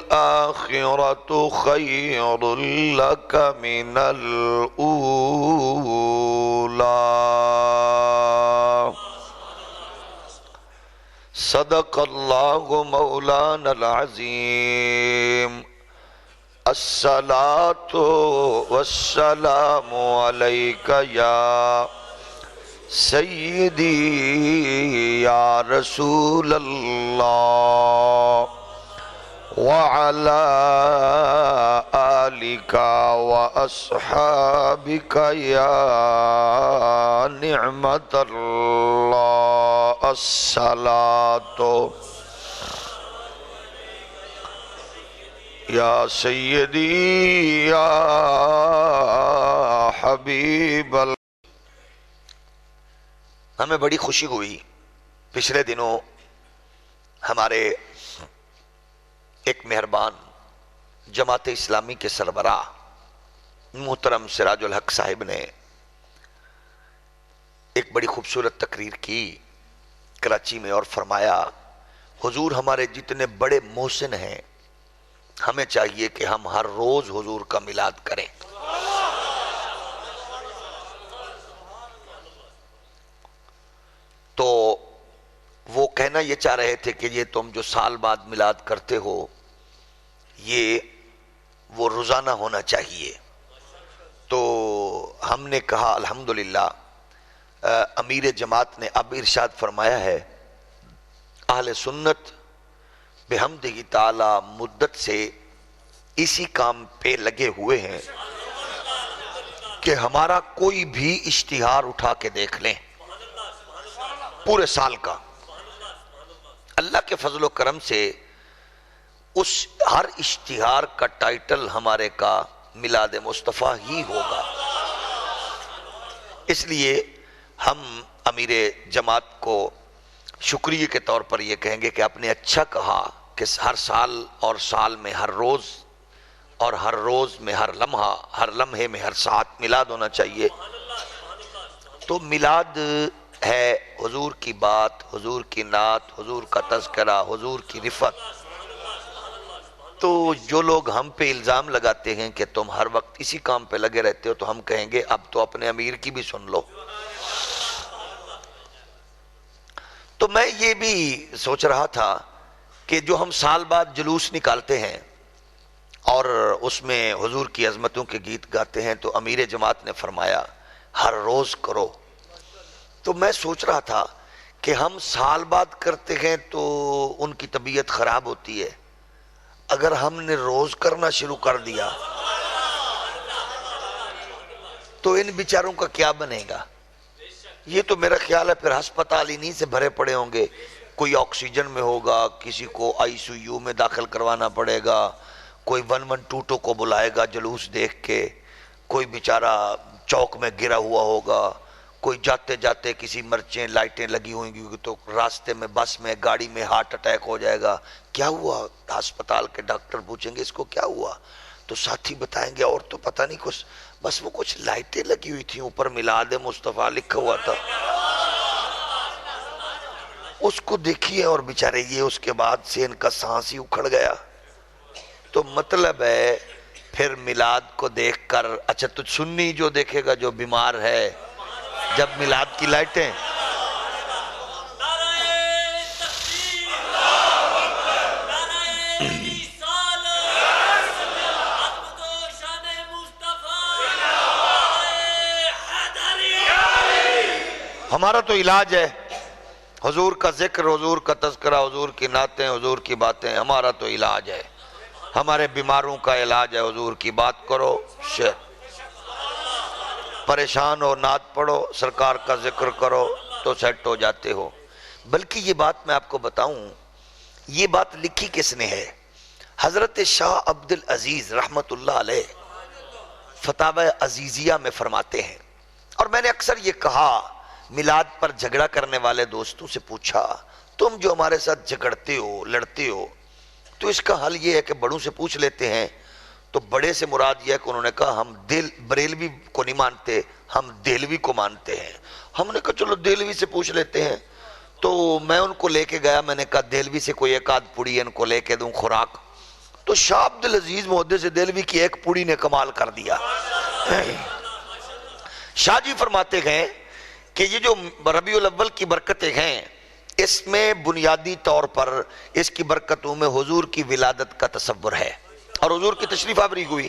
وَلَلْآخِرَةُ خَيْرٌ لَكَ مِنَ الْأُولَى صدق اللہ مولانا العظیم الصلاة والسلام علیک یا سیدی یا رسول اللہ وعلى آلك وأصحابك يا نعمة الله الصلاة يا سيدي يا حبيب الله. ہمیں بڑی خوشی ہوئی پچھلے دنوں ہمارے ایک مہربان جماعت اسلامی کے سربراہ محترم سراج الحق صاحب نے ایک بڑی خوبصورت تقریر کی کراچی میں اور فرمایا حضور ہمارے جتنے بڑے محسن ہیں ہمیں چاہیے کہ ہم ہر روز حضور کا میلاد کریں. تو وہ کہنا یہ چاہ رہے تھے کہ یہ تم جو سال بعد میلاد کرتے ہو یہ وہ روزانہ ہونا چاہیے. تو ہم نے کہا الحمدللہ امیر جماعت نے اب ارشاد فرمایا ہے اہل سنت بحمدہ تعالی مدت سے اسی کام پہ لگے ہوئے ہیں کہ ہمارا کوئی بھی اشتہار اٹھا کے دیکھ لیں پورے سال کا. اللہ کے فضل و کرم سے اس ہر اشتہار کا ٹائٹل ہمارے کا میلاد مصطفیٰ ہی ہوگا. اس لیے ہم امیر جماعت کو شکریہ کے طور پر یہ کہیں گے کہ آپ نے اچھا کہا کہ ہر سال اور سال میں ہر روز اور ہر روز میں ہر لمحہ ہر لمحے میں ہر ساعت میلاد ہونا چاہیے. تو میلاد ہے حضور کی بات، حضور کی نعت، حضور کا تذکرہ، حضور کی رفعت. تو جو لوگ ہم پہ الزام لگاتے ہیں کہ تم ہر وقت اسی کام پہ لگے رہتے ہو تو ہم کہیں گے اب تو اپنے امیر کی بھی سن لو. تو میں یہ بھی سوچ رہا تھا کہ جو ہم سال بعد جلوس نکالتے ہیں اور اس میں حضور کی عظمتوں کے گیت گاتے ہیں تو امیر جماعت نے فرمایا ہر روز کرو. تو میں سوچ رہا تھا کہ ہم سال بعد کرتے ہیں تو ان کی طبیعت خراب ہوتی ہے، اگر ہم نے روز کرنا شروع کر دیا تو ان بیچاروں کا کیا بنے گا؟ یہ تو میرا خیال ہے پھر ہسپتال انہی سے بھرے پڑے ہوں گے. کوئی آکسیجن میں ہوگا، کسی کو آئی سی یو میں داخل کروانا پڑے گا، کوئی 112 کو بلائے گا جلوس دیکھ کے، کوئی بیچارہ چوک میں گرا ہوا ہوگا، کوئی جاتے جاتے کسی مرچیں لائٹیں لگی ہوئیں گی تو راستے میں بس میں گاڑی میں ہارٹ اٹیک ہو جائے گا. کیا ہوا؟ ہسپتال کے ڈاکٹر پوچھیں گے اس کو کیا ہوا تو ساتھی بتائیں گے اور تو پتہ نہیں کچھ، بس وہ کچھ لائٹیں لگی ہوئی تھیں اوپر میلاد مصطفیٰ لکھا ہوا تھا. اس کو دیکھیے اور بیچارے یہ اس کے بعد سے ان کا سانس ہی اکھڑ گیا. تو مطلب ہے پھر میلاد کو دیکھ کر اچھا تو سنی جو دیکھے گا جو بیمار ہے جب میلاد کی لائٹیں ہمارا تو علاج ہے حضور کا ذکر، حضور کا تذکرہ، حضور کی نعتیں، حضور کی باتیں، ہمارا تو علاج ہے. ہمارے بیماروں کا علاج ہے حضور کی بات کرو، پریشان ہو نعت پڑھو، سرکار کا ذکر کرو تو سیٹ ہو جاتے ہو. بلکہ یہ بات میں آپ کو بتاؤں، یہ بات لکھی کس نے ہے؟ حضرت شاہ عبدالعزیز رحمت اللہ علیہ فتاوی عزیزیہ میں فرماتے ہیں. اور میں نے اکثر یہ کہا، میلاد پر جھگڑا کرنے والے دوستوں سے پوچھا تم جو ہمارے ساتھ جھگڑتے ہو لڑتے ہو تو اس کا حل یہ ہے کہ بڑوں سے پوچھ لیتے ہیں. تو بڑے سے مراد یہ ہے کہ انہوں نے کہا ہم بریلوی کو نہیں مانتے، ہم دہلوی کو مانتے ہیں. ہم نے کہا چلو دہلوی سے پوچھ لیتے ہیں. تو میں ان کو لے کے گیا، میں نے کہا دہلوی سے کوئی ایک آدھ پوڑی ان کو لے کے دوں خوراک. تو شاہ عبد العزیز محدث دہلوی کی ایک پوڑی نے کمال کر دیا. شاہ جی فرماتے ہیں کہ یہ جو ربیع الاول کی برکتیں ہیں، اس میں بنیادی طور پر اس کی برکتوں میں حضور کی ولادت کا تصور ہے اور حضور کی تشریف آوری ہوئی.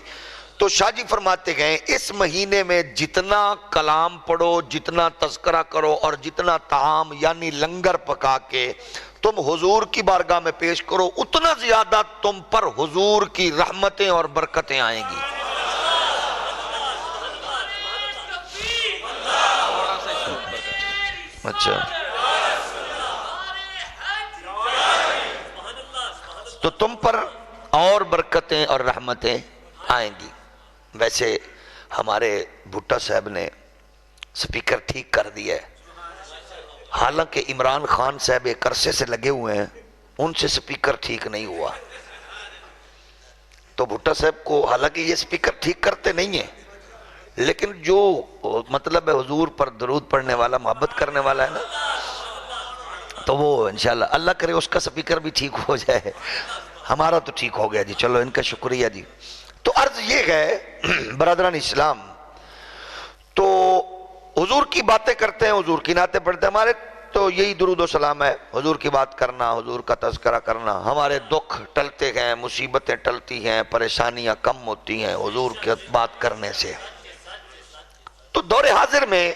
تو شاہ جی فرماتے ہیں اس مہینے میں جتنا کلام پڑھو، جتنا تذکرہ کرو اور جتنا طعام یعنی لنگر پکا کے تم حضور کی بارگاہ میں پیش کرو، اتنا زیادہ تم پر حضور کی رحمتیں اور برکتیں آئیں گی. اچھا، تو تم پر اور برکتیں اور رحمتیں آئیں گی. ویسے ہمارے بھٹا صاحب نے سپیکر ٹھیک کر دیا ہے، حالانکہ عمران خان صاحب ایک عرصے سے لگے ہوئے ہیں، ان سے سپیکر ٹھیک نہیں ہوا. تو بھٹا صاحب کو حالانکہ یہ سپیکر ٹھیک کرتے نہیں ہیں، لیکن جو مطلب ہے حضور پر درود پڑھنے والا، محبت کرنے والا ہے نا، تو وہ انشاءاللہ اللہ کرے اس کا سپیکر بھی ٹھیک ہو جائے. ہمارا تو ٹھیک ہو گیا جی، چلو ان کا شکریہ جی. تو عرض یہ ہے برادران اسلام، تو حضور کی باتیں کرتے ہیں، حضور کی نعتیں پڑھتے ہیں. ہمارے تو یہی درود و سلام ہے، حضور کی بات کرنا، حضور کا تذکرہ کرنا. ہمارے دکھ ٹلتے ہیں، مصیبتیں ٹلتی ہیں، پریشانیاں کم ہوتی ہیں حضور کی بات کرنے سے. تو دور حاضر میں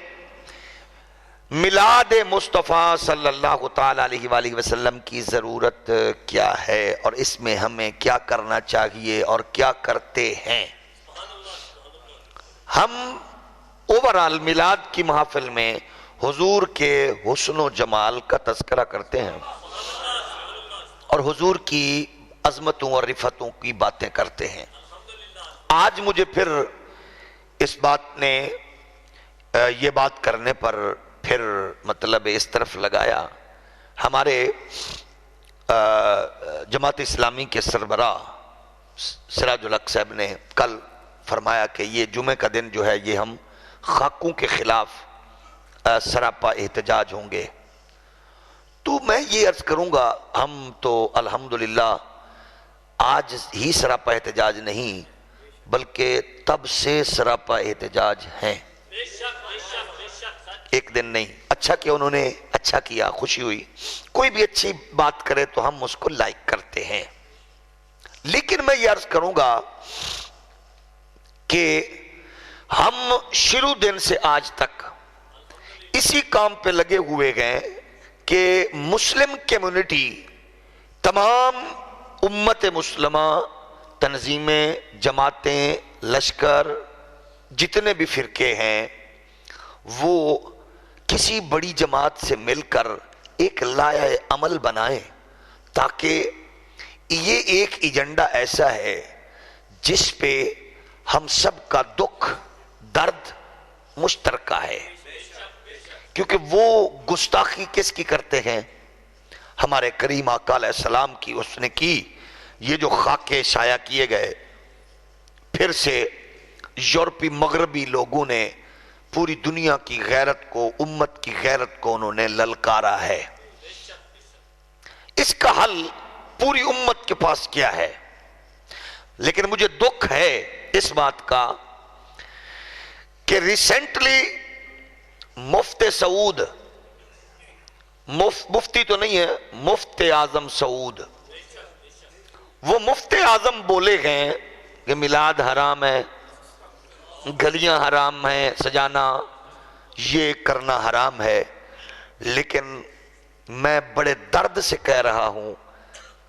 میلاد مصطفیٰ صلی اللہ تعالیٰ علیہ وآلہ وسلم کی ضرورت کیا ہے اور اس میں ہمیں کیا کرنا چاہیے اور کیا کرتے ہیں. ہم اوورال میلاد کی محافل میں حضور کے حسن و جمال کا تذکرہ کرتے ہیں اور حضور کی عظمتوں اور رفتوں کی باتیں کرتے ہیں. آج مجھے پھر اس بات نے یہ بات کرنے پر پھر مطلب اس طرف لگایا. ہمارے جماعت اسلامی کے سربراہ سراج الحق صاحب نے کل فرمایا کہ یہ جمعہ کا دن جو ہے یہ ہم خاکوں کے خلاف سراپا احتجاج ہوں گے. تو میں یہ عرض کروں گا، ہم تو الحمدللہ آج ہی سراپا احتجاج نہیں بلکہ تب سے سراپا احتجاج ہیں، ایک دن نہیں. اچھا کہ انہوں نے اچھا کیا، خوشی ہوئی. کوئی بھی اچھی بات کرے تو ہم اس کو لائک کرتے ہیں، لیکن میں یہ عرض کروں گا کہ ہم شروع دن سے آج تک اسی کام پہ لگے ہوئے گئے کہ مسلم کمیونٹی، تمام امت مسلمہ، تنظیمیں، جماعتیں، لشکر، جتنے بھی فرقے ہیں، وہ کسی بڑی جماعت سے مل کر ایک لائحہ عمل بنائیں، تاکہ یہ ایک ایجنڈا ایسا ہے جس پہ ہم سب کا دکھ درد مشترکہ ہے. کیونکہ وہ گستاخی کس کی کرتے ہیں؟ ہمارے کریم آقا علیہ السلام کی. اس نے کی. یہ جو خاکے شائع کیے گئے، پھر سے یورپی مغربی لوگوں نے پوری دنیا کی غیرت کو، امت کی غیرت کو انہوں نے للکارا ہے. اس کا حل پوری امت کے پاس کیا ہے؟ لیکن مجھے دکھ ہے اس بات کا کہ ریسنٹلی مفتی سعود، مفتی تو نہیں ہے، مفتی اعظم سعود، وہ مفتی اعظم بولے گئے کہ میلاد حرام ہے، گلیاں حرام ہیں سجانا، یہ کرنا حرام ہے. لیکن میں بڑے درد سے کہہ رہا ہوں،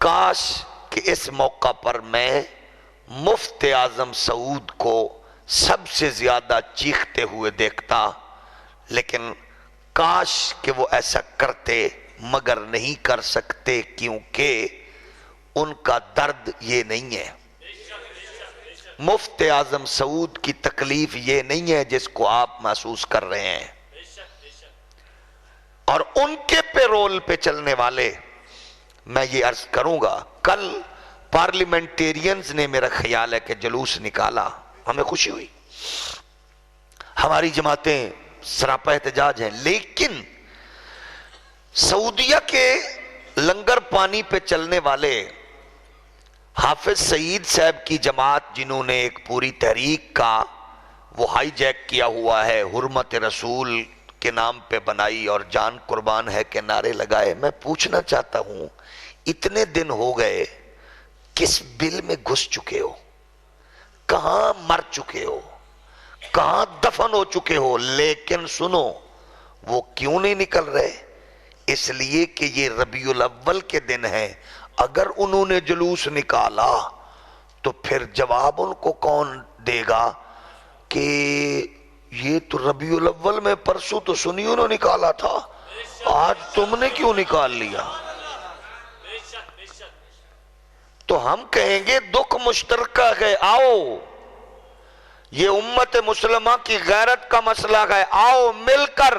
کاش کہ اس موقع پر میں مفتی اعظم سعود کو سب سے زیادہ چیختے ہوئے دیکھتا، لیکن کاش کہ وہ ایسا کرتے، مگر نہیں کر سکتے کیونکہ ان کا درد یہ نہیں ہے. مفتی اعظم سعود کی تکلیف یہ نہیں ہے جس کو آپ محسوس کر رہے ہیں، اور ان کے پیرول پہ چلنے والے. میں یہ عرض کروں گا، کل پارلیمنٹیرینز نے میرا خیال ہے کہ جلوس نکالا، ہمیں خوشی ہوئی، ہماری جماعتیں سراپا احتجاج ہیں، لیکن سعودیہ کے لنگر پانی پہ چلنے والے حافظ سعید صاحب کی جماعت، جنہوں نے ایک پوری تحریک کا وہ ہائی جیک کیا ہوا ہے، حرمت رسول کے نام پہ بنائی اور جان قربان ہے کہ نعرے لگائے، میں پوچھنا چاہتا ہوں اتنے دن ہو گئے کس بل میں گھس چکے ہو؟ کہاں مر چکے ہو؟ کہاں دفن ہو چکے ہو؟ لیکن سنو، وہ کیوں نہیں نکل رہے؟ اس لیے کہ یہ ربیع الاول کے دن ہے، اگر انہوں نے جلوس نکالا تو پھر جواب ان کو کون دے گا کہ یہ تو ربیع الاول میں پرسوں تو سنیوں نے نکالا تھا، آج تم نے کیوں نکال لیا؟ تو ہم کہیں گے دکھ مشترکہ ہے، آؤ، یہ امت مسلمہ کی غیرت کا مسئلہ ہے، آؤ مل کر،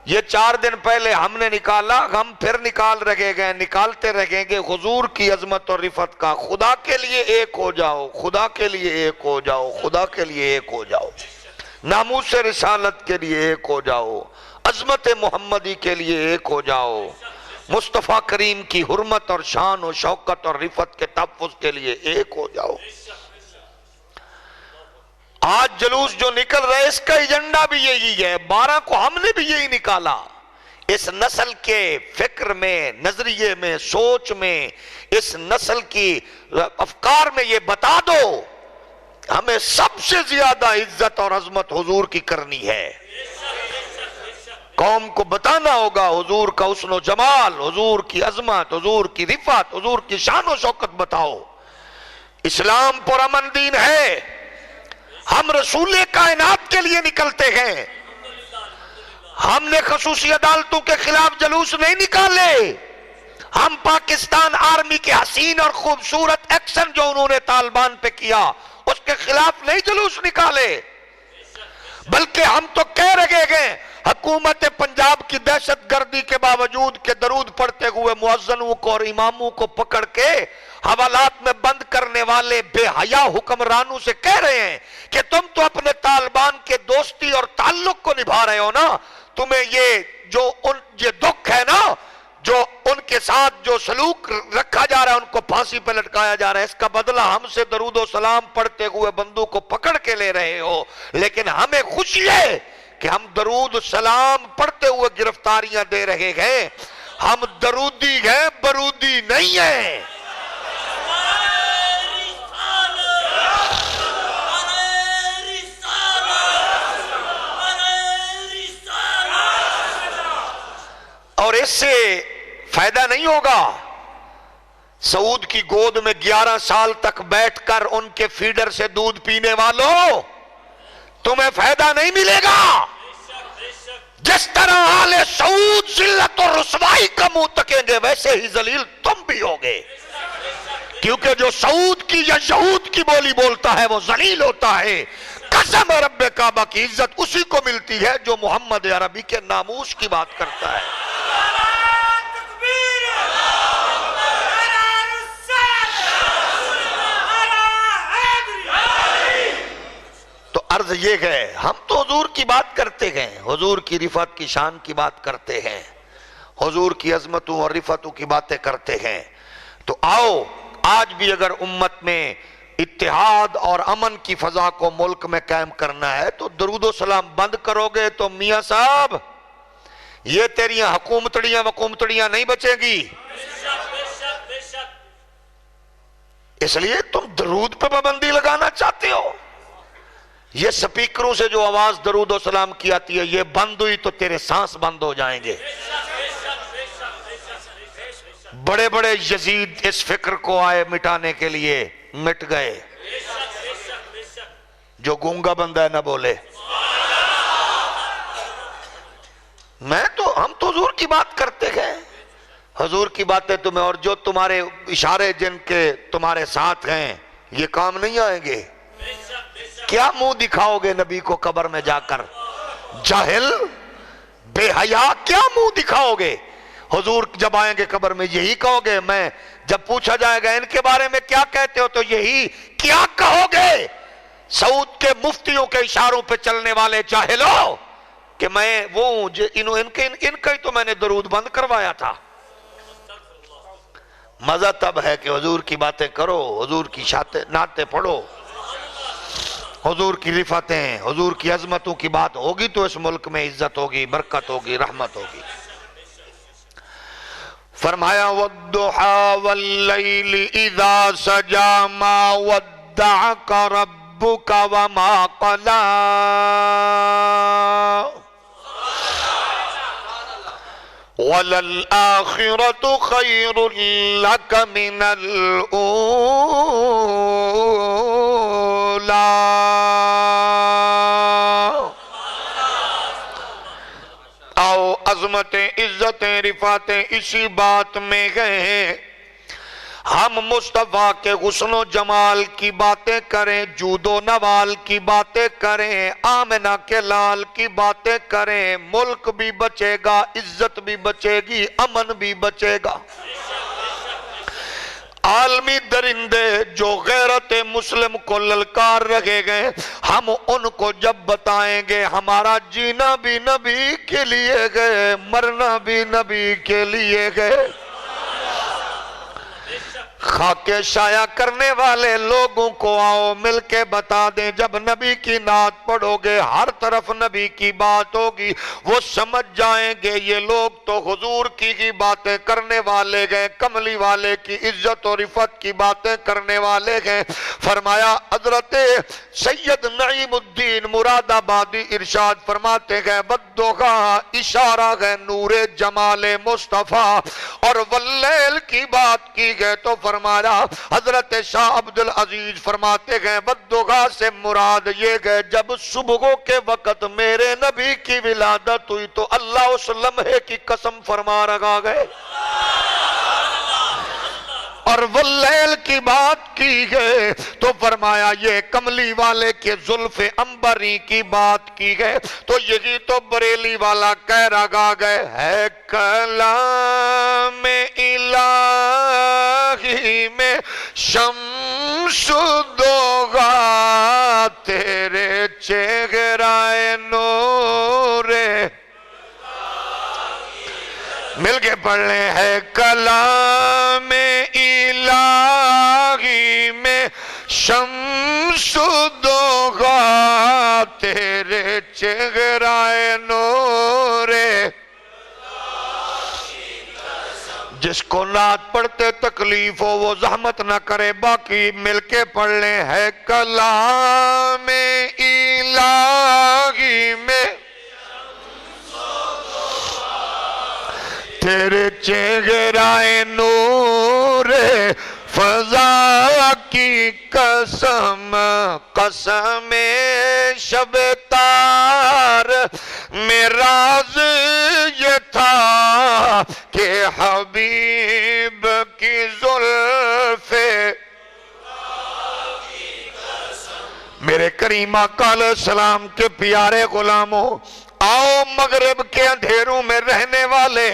یہ 4 دن پہلے ہم نے نکالا، ہم پھر نکال رہے گئے، نکالتے رہیں گے حضور کی عظمت اور رفعت کا۔ خدا کے لیے ایک ہو جاؤ، خدا کے لیے ایک ہو جاؤ، خدا کے لیے ایک ہو جاؤ، ناموس رسالت کے لیے ایک ہو جاؤ، عظمت محمدی کے لیے ایک ہو جاؤ، مصطفیٰ کریم کی حرمت اور شان و شوکت اور رفعت کے تحفظ کے لیے ایک ہو جاؤ۔ آج جلوس جو نکل رہا ہے اس کا ایجنڈا بھی یہی ہے، 12 کو ہم نے بھی یہی نکالا۔ اس نسل کے فکر میں، نظریے میں، سوچ میں، اس نسل کی افکار میں یہ بتا دو ہمیں سب سے زیادہ عزت اور عظمت حضور کی کرنی ہے۔ قوم کو بتانا ہوگا حضور کا حسن و جمال، حضور کی عظمت، حضور کی رفعت، حضور کی شان و شوکت بتاؤ۔ اسلام پرامن دین ہے، ہم رسول کائنات کے لیے نکلتے ہیں، ہم نے خصوصی عدالتوں کے خلاف جلوس نہیں نکالے، ہم پاکستان آرمی کے حسین اور خوبصورت ایکشن جو انہوں نے طالبان پہ کیا اس کے خلاف نہیں جلوس نکالے، بلکہ ہم تو کہہ رہے ہیں حکومت پنجاب کی دہشت گردی کے باوجود کہ درود پڑھتے ہوئے مؤذنوں کو اور اماموں کو پکڑ کے حوالات میں بند کرنے والے بے حیا حکمرانوں سے کہہ رہے ہیں کہ تم تو اپنے طالبان کے دوستی اور تعلق کو نبھا رہے ہو نا، تمہیں یہ دکھ ہے نا، جو ان کے ساتھ جو سلوک رکھا جا رہا ہے، ان کو پھانسی پہ لٹکایا جا رہا ہے، اس کا بدلہ ہم سے درود و سلام پڑھتے ہوئے بندوق کو پکڑ کے لے رہے ہو، لیکن ہمیں خوشی ہے کہ ہم درود و سلام پڑھتے ہوئے گرفتاریاں دے رہے ہیں، ہم درودی ہیں، برودی نہیں ہیں۔ اور اس سے فائدہ نہیں ہوگا، سعود کی گود میں 11 سال تک بیٹھ کر ان کے فیڈر سے دودھ پینے والوں تمہیں فائدہ نہیں ملے گا۔ جس طرح آل سعود ذلت اور رسوائی کا منہ تکیں گے ویسے ہی ذلیل تم بھی ہوگے، کیونکہ جو سعود کی یا یہود کی بولی بولتا ہے وہ ذلیل ہوتا ہے۔ قسم رب کعبہ کی عزت اسی کو ملتی ہے جو محمد عربی کے ناموس کی بات کرتا ہے۔ تو عرض یہ ہے، ہم تو حضور کی بات کرتے ہیں، حضور کی رفعت کی شان کی بات کرتے ہیں، حضور کی عظمتوں اور رفعتوں کی باتیں کرتے ہیں۔ تو آؤ آج بھی اگر امت میں اتحاد اور امن کی فضا کو ملک میں قائم کرنا ہے تو درود و سلام بند کرو گے تو میاں صاحب یہ تیریاں حکومتڑیاں نہیں بچے گی۔ اس لیے تم درود پہ پابندی لگانا چاہتے ہو، یہ سپیکروں سے جو آواز درود و سلام کی آتی ہے یہ بند ہوئی تو تیرے سانس بند ہو جائیں گے۔ بڑے بڑے یزید اس فکر کو آئے مٹانے کے لیے، مٹ گئے۔ جو گونگا بندہ ہے نہ بولے۔ ہم تو حضور کی بات کرتے ہیں، حضور کی باتیں تمہیں، اور جو تمہارے اشارے جن کے تمہارے ساتھ ہیں یہ کام نہیں آئیں گے۔ کیا منہ دکھاؤ گے نبی کو قبر میں جا کر؟ جاہل بے حیا کیا منہ دکھاؤ گے؟ حضور جب آئیں گے قبر میں یہی کہو گے؟ میں جب پوچھا جائے گا ان کے بارے میں کیا کہتے ہو تو یہی کیا کہو گے؟ سعود کے مفتیوں کے اشاروں پہ چلنے والے جاہلو، کہ میں وہ ہوں ان کا ہی تو میں نے درود بند کروایا تھا۔ مزہ تب ہے کہ حضور کی باتیں کرو، حضور کی نعتیں پڑھو، حضور کی رفعتیں، حضور کی عظمتوں کی بات ہوگی تو اس ملک میں عزت ہوگی، برکت ہوگی، رحمت ہوگی۔ فرمایا وَالضُّحَى وَاللَّيْلِ إِذَا سَجَى مَا وَدَّعَكَ رَبُّكَ وَمَا قَلَى وَلَلْآخِرَةُ خَيْرٌ لَكَ مِنَ الْأُولَى۔ آؤ عظمتیں، عزتیں، رفعتیں اسی بات میں گئے، ہم مصطفیٰ کے حسن و جمال کی باتیں کریں، جود و نوال کی باتیں کریں، آمنہ کے لال کی باتیں کریں، ملک بھی بچے گا، عزت بھی بچے گی، امن بھی بچے گا۔ عالمی درندے جو غیرت مسلم کو للکار رکھے گئے، ہم ان کو جب بتائیں گے ہمارا جینا بھی نبی کے لیے گئے، مرنا بھی نبی کے لیے گئے۔ خاک شایع کرنے والے لوگوں کو آؤ مل کے بتا دیں، جب نبی کی نعت پڑھو گے ہر طرف نبی کی بات ہوگی، وہ سمجھ جائیں گے یہ لوگ تو حضور کی باتیں کرنے والے گئے، کملی والے کی عزت و رفعت کی باتیں کرنے والے گئے۔ فرمایا حضرت سید نعیم الدین مراد آبادی ارشاد فرماتے گئے والضحیٰ اشارہ ہے نور جمال مصطفیٰ، اور واللیل کی بات کی گئے تو فرمایا حضرت شاہ عبدالعزیز فرماتے گئے والضحیٰ سے مراد یہ گئے جب صبح کے وقت میرے نبی کی ولادت ہوئی تو اللہ اس لمحے کی قسم فرما رہا گئے، اور واللیل کی بات کی گئے تو فرمایا یہ کملی والے کے زلف عنبری کی بات کی گئے تو یہی تو بریلی والا کہہ رہا گئے ہے کلام الہی میں شمس دوغا تیرے چہرہ نور، مل کے پڑھ لیں ہے کلام الہی میں شمس دوغا تیرے چہرہ نور، جس کو نعت پڑھتے تکلیف ہو وہ زحمت نہ کرے، باقی مل کے پڑھ لیں ہے کلام الہی میں تیرے چہرہ نور، فضا کی قسم قسم شب تار میں راز یہ تھا کہ حبیب کی زلف، میرے کریم آقا علیہ السلام کے پیارے غلاموں، آؤ مغرب کے اندھیروں میں رہنے والے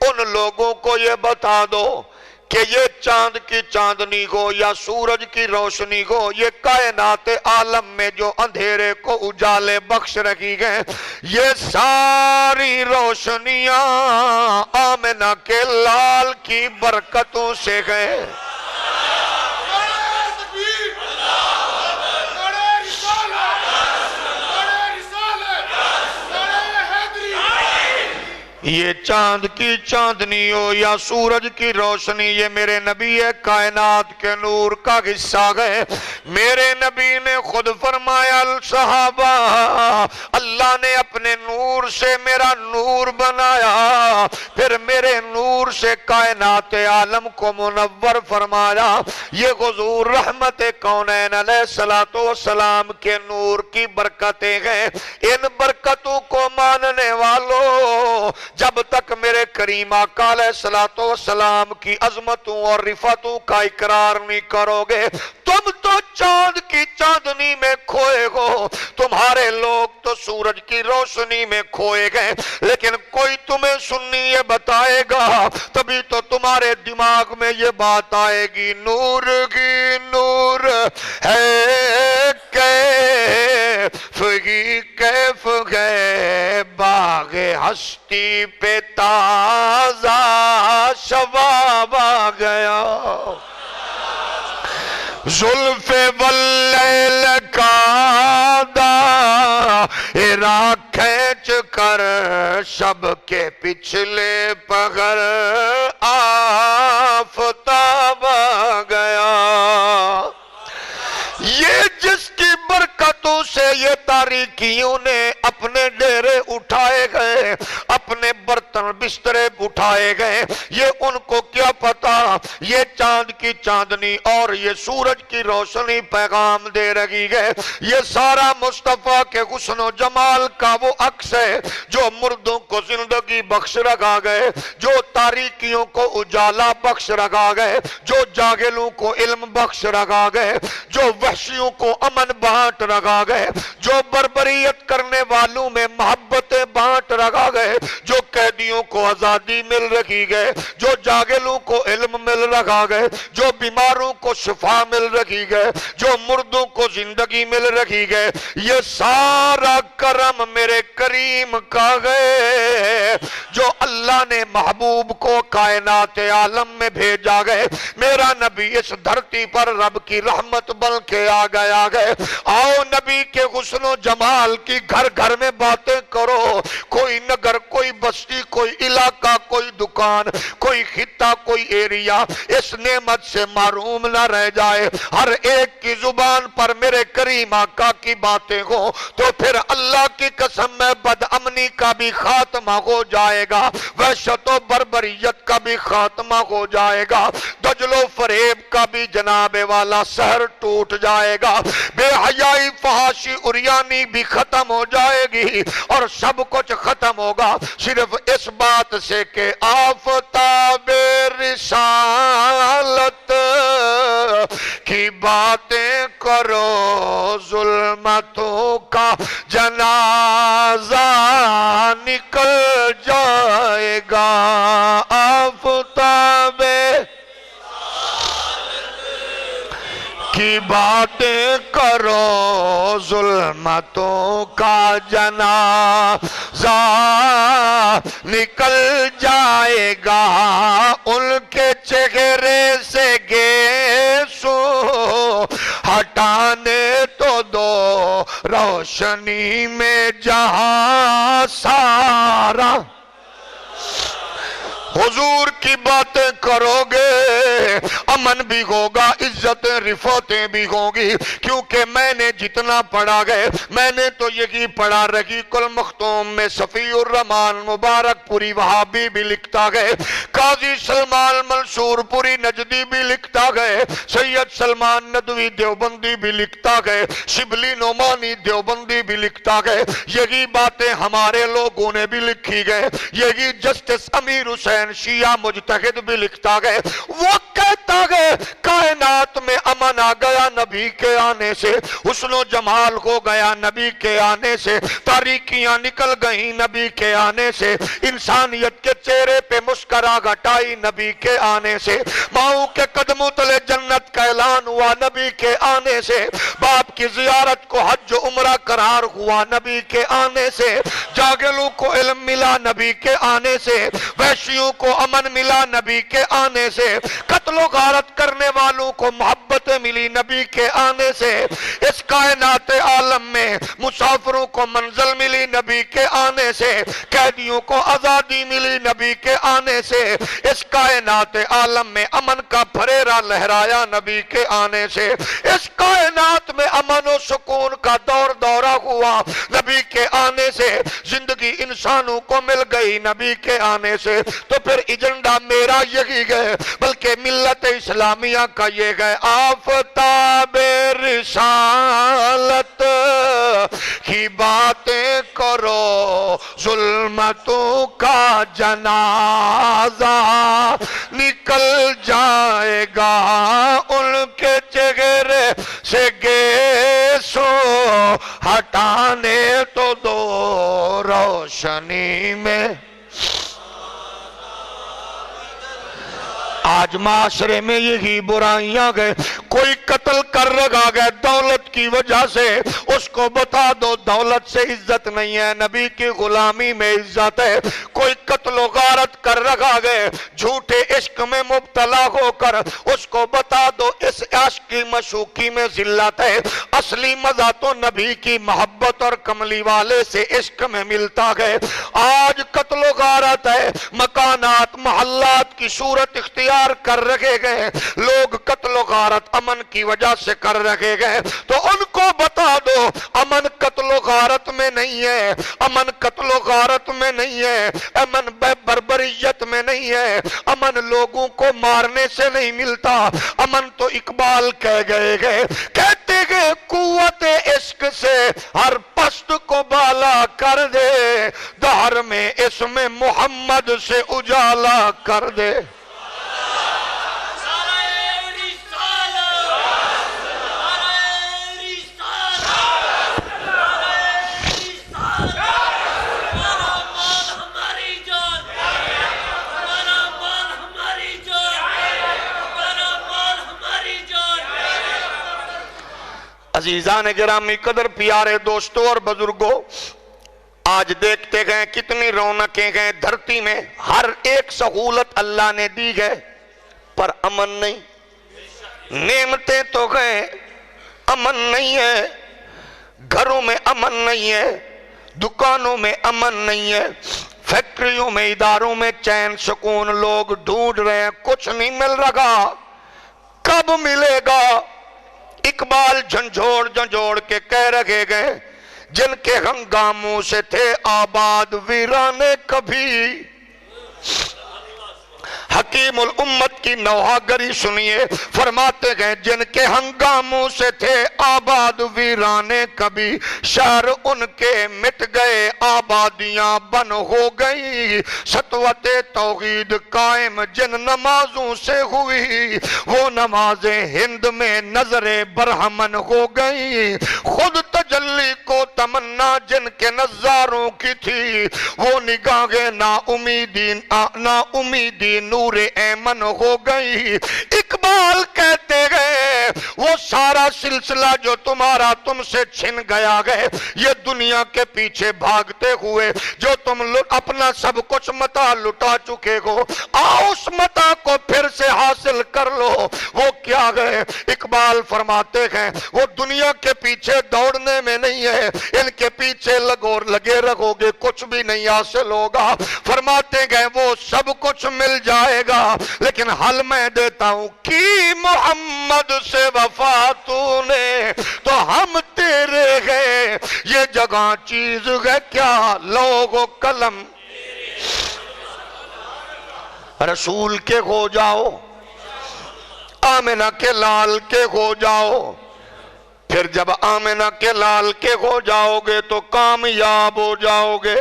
ان لوگوں کو یہ بتا دو کہ یہ چاند کی چاندنی ہو یا سورج کی روشنی ہو، یہ کائنات عالم میں جو اندھیرے کو اجالے بخش رہی ہیں، یہ ساری روشنیاں آمنہ کے لال کی برکتوں سے ہیں۔ یہ چاند کی چاندنی ہو یا سورج کی روشنی، یہ میرے نبی کائنات کے نور کا حصہ ہے۔ میرے نبی نے خود فرمایا صحابہ، اللہ نے اپنے نور سے میرا نور بنایا، پھر میرے نور سے کائنات عالم کو منور فرمایا۔ یہ حضور رحمت کونین علیہ السلام کے نور کی برکتیں ہیں۔ ان برکتوں کو ماننے والوں، جب تک میرے کریم آقا علیہ السلام کی عظمتوں اور رفعتوں کا اقرار نہیں کرو گے، تم تو چاند کی چاندنی میں کھوئے ہو، تمہارے لوگ تو سورج کی روشنی میں کھوئے گئے، لیکن کوئی تمہیں سنی یہ بتائے گا، تبھی تو تمہارے دماغ میں یہ بات آئے گی، نور کی نور ہے کیف ہی کیف ہے، باغ ہستی پہ تازہ شباب آ گیا، زلف واللیل کا دائرہ کھینچ کر شب کے پچھلے پہر آفتاب آ گیا، یہ جس کی برکتوں سے یہ تاریکیوں نے اپنے ڈیرے اٹھائے گئے، اپنے برتن بسترے اٹھائے گئے، یہ ان کو کیا پتا یہ چاند کی چاندنی اور یہ سورج کی روشنی پیغام دے رہی ہے، یہ سارا مصطفیٰ کے حسن و جمال کا وہ عکس ہے جو مردوں کو زندگی بخش رکھا گئے، جو تاریکیوں کو اجالا بخش رکھا گئے، جو جاہلوں کو علم بخش رکھا گئے، جو وحشیوں کو امن بانٹ رکھا گئے، جو بربریت کرنے والوں میں محبتیں بانٹ رکھا گئے، جو قیدیوں کو آزادی مل رکھی گئے، جو جاہلوں کو علم مل رکھا گئے، جو بیماروں کو شفا مل رکھی گئے، جو مردوں کو زندگی مل رکھی گئے، یہ سارا کرم میرے کریم کا گئے جو اللہ نے محبوب کو کائنات عالم میں بھیجا گئے۔ میرا نبی اس دھرتی پر رب کی رحمت بن کے آ گیا گئے، آؤ نبی کے حسن و جمال کی گھر گھر میں باتیں کرو، کوئی نگر کوئی بستی کوئی علاقہ کوئی دکان کوئی خطہ کوئی ایریا اس نعمت سے محروم نہ رہ جائے، ہر ایک کی زبان پر میرے کریم آقا کی باتیں ہو تو پھر اللہ کی قسم میں بد امنی کا بھی خاتمہ ہو جائے گا، وحشت و بربریت کا بھی خاتمہ ہو جائے گا، دجل و فریب کا بھی جناب والا سحر ٹوٹ جائے گا، بے حیائی فحاشی عریانی بھی ختم ہو جائے گی، اور سب کچھ ختم ہوگا صرف اس بات سے کہ آفتاب رسالت کی باتیں کرو، ظلمتوں کا جنازہ نکل جائے گا، آفتاب کی باتیں کرو، ظلمتوں کا جنازہ نکل جائے گا، ان کے چہرے سے گیسو ہٹانے تو دو، روشنی میں جہاں سارا حضور کی باتیں کرو گے، امن بھی ہوگا، عزتیں رفعتیں بھی ہوگی، کیونکہ میں نے جتنا پڑھا گئے میں نے تو یہی پڑھا رحیق المختوم میں صفی الرحمان مبارک پوری وہابی بھی لکھتا گئے، قاضی سلمان منصور پوری نجدی بھی لکھتا گئے، سید سلمان ندوی دیوبندی بھی لکھتا گئے، شبلی نعمانی دیوبندی بھی لکھتا گئے، یہی باتیں ہمارے لوگوں نے بھی لکھی گئے، یہی جسٹس امیر حسین شیعہ مجتہد بھی لکھتا گئے، وہ کہتا گئے کائنات میں امن آ گیا نبی کے آنے سے، حسن و جمال ہو گیا نبی کے آنے سے، تاریکیاں نکل گئیں نبی کے آنے سے، انسانیت کے چہرے پہ مسکراہٹ آئی نبی کے آنے سے، ماؤں کے قدموں تلے جنت کا اعلان ہوا نبی کے آنے سے، باپ کی زیارت کو حج و عمرہ قرار ہوا نبی کے آنے سے، جاہلوں کو علم ملا نبی کے آنے سے، وحشیوں کو امن ملا نبی کے آنے سے، قتل و غارت کرنے والوں کو محبت ملی نبی کے آنے سے، اس کائنات عالم میں مسافروں کو منزل ملی نبی کے آنے سے، قیدیوں کو آزادی ملی نبی کے آنے سے، اس کائنات عالم میں امن کا پھریرا لہرایا نبی کے آنے سے، اس کائنات میں امن و سکون کا دور دورہ ہوا نبی کے آنے سے، زندگی انسانوں کو مل گئی نبی کے آنے سے، تو پھر ایجنڈا میرا یہی گئے بلکہ ملت اسلامیہ کا یہ گئے، آفتاب رسالت کی باتیں کرو، ظلمتوں کا جنازہ نکل جائے گا، ان کے چہرے سے گیسو ہٹانے تو دو، روشنی میں آج معاشرے میں یہی برائیاں گئے. کوئی قتل کر رکھا گئے دولت کی وجہ سے, اس کو بتا دو دولت سے عزت نہیں ہے, نبی کی غلامی میں عزت ہے. کوئی قتل و غارت کر رکھا گئے جھوٹے عشق میں مبتلا ہو کر, اس کو بتا دو اس عشق کی مشوقی میں ذلت ہے. اصلی مزہ تو نبی کی محبت اور کملی والے سے عشق میں ملتا ہے. آج قتل و غارت ہے, مکانات محلات کی صورت اختیار کر رکھے گئے, لوگ قتل و غارت امن کی وجہ سے کر رکھے گئے. تو ان کو بتا دو امن قتل و غارت میں نہیں ہے, امن قتل و غارت میں نہیں ہے, امن بربریت میں نہیں ہے, امن لوگوں کو مارنے سے نہیں ملتا. امن تو اقبال کہہ گئے گئے, کہتے گئے قوت عشق سے ہر پست کو بالا کر دے, دہر میں اسم محمد سے اجالا کر دے. عزیزان گرامی قدر پیارے دوستوں اور بزرگوں, آج دیکھتے گئے کتنی رونقیں گئے دھرتی میں, ہر ایک سہولت اللہ نے دی گئے پر امن نہیں. نعمتیں تو گئے امن نہیں ہے, گھروں میں امن نہیں ہے, دکانوں میں امن نہیں ہے, فیکٹریوں میں اداروں میں چین سکون لوگ ڈھونڈ رہے ہیں, کچھ نہیں مل رہا. کب ملے گا؟ اقبال جھنجھوڑ کے کہہ رکھے گئے, جن کے ہنگاموں سے تھے آباد ویرانے کبھی. حکیم الامت کی نوحہ گری سنیے, فرماتے گئے جن کے ہنگاموں سے تھے آباد ویرانے کبھی, شہر ان کے مٹ گئے آبادیاں بن ہو گئی. سطوت توحید قائم جن نمازوں سے ہوئی, وہ نمازیں ہند میں نظر برہمن ہو گئی. خود تجلی کو تمنا جن کے نظاروں کی تھی, وہ نگاہیں نا امیدی نور ایمن ہو گئی. اقبال کہتے گئے وہ سارا سلسلہ جو تمہارا تم سے چھن گیا گئے, یہ دنیا کے پیچھے بھاگتے ہوئے جو تم اپنا سب کچھ متاع لٹا چکے ہو, آؤ اس متاع کو پھر سے حاصل کر لو. وہ کیا گئے؟ اقبال فرماتے ہیں وہ دنیا کے پیچھے دوڑنے میں نہیں ہے, ان کے پیچھے لگے رہو گے کچھ بھی نہیں حاصل ہوگا. فرماتے گئے وہ سب کچھ مل جائے گا, لیکن حل میں دیتا ہوں کی محمد سے وفا تو نے تو ہم تیرے گئے. یہ جگہ چیز ہے کیا لوگ و قلم رسول کے ہو جاؤ, آمنہ کے لال کے ہو جاؤ. پھر جب آمنہ کے لال کے ہو جاؤ گے تو کامیاب ہو جاؤ گے.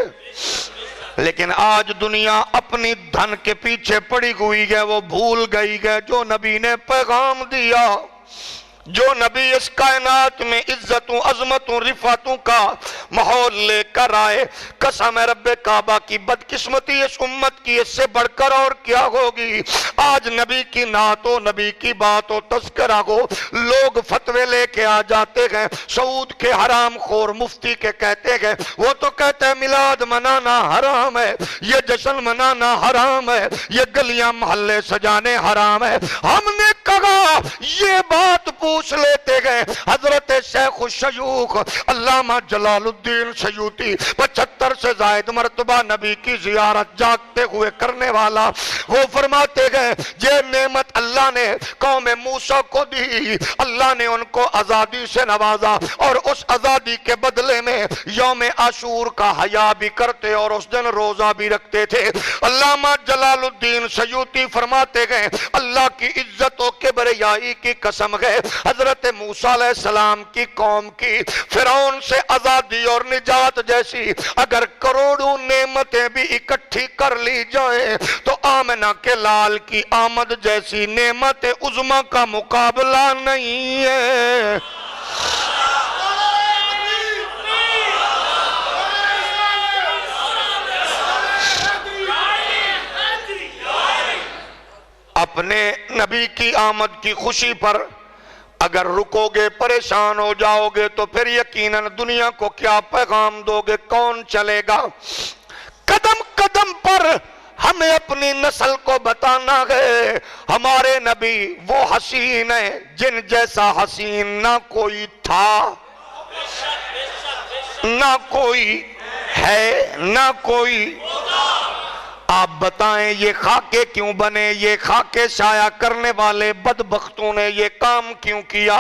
لیکن آج دنیا اپنی دھن کے پیچھے پڑی ہوئی ہے, وہ بھول گئی ہے جو نبی نے پیغام دیا, جو نبی اس کائنات میں عزتوں عظمتوں رفعتوں کا ماحول لے کر آئے. قسم رب کعبہ کی بدقسمتی اس امت کی اس سے بڑھ کر اور کیا ہوگی. آج نبی کی نعت و نبی کی بات و تذکرہ ہو, لوگ فتوے لے کے آ جاتے ہیں. سعود کے حرام خور مفتی کے کہتے ہیں, وہ تو کہتے ہیں میلاد منانا حرام ہے, یہ جشن منانا حرام ہے, یہ گلیاں محلے سجانے حرام ہے. ہم نے کہا یہ بات پوچھ لیتے گئے. حضرت شیخ الشیوخ علامہ جلال الدین سیوطی 75 سے زائد مرتبہ نبی کی زیارت جاگتے ہوئے کرنے والا, وہ فرماتے گئے یہ نعمت اللہ نے قوم موسیٰ کو دی, اللہ نے ان کو آزادی سے نوازا اور اس آزادی کے بدلے میں یوم عاشور کا حیا بھی کرتے اور اس دن روزہ بھی رکھتے تھے. علامہ جلال الدین سیوطی فرماتے گئے اللہ کی عزت و کبریائی کی قسم ہے, حضرت موسیٰ علیہ السلام کی قوم کی فرعون سے آزادی اور نجات جیسی اگر کروڑوں نعمتیں بھی اکٹھی کر لی جائیں تو آمنہ کے لال کی آمد جیسی نعمت عظمی کا مقابلہ نہیں ہے. اپنے نبی کی آمد کی خوشی پر اگر رکو گے، پریشان ہو جاؤ گے، تو پھر یقیناً دنیا کو کیا پیغام دو گے؟ کون چلے گا؟ قدم قدم پر ہمیں اپنی نسل کو بتانا ہے ہمارے نبی وہ حسین ہیں جن جیسا حسین نہ کوئی تھا، نہ کوئی ہے، نہ کوئی۔ آپ بتائیں یہ خاکے کیوں بنے؟ یہ خاکے شائع کرنے والے بدبختوں نے یہ کام کیوں کیا؟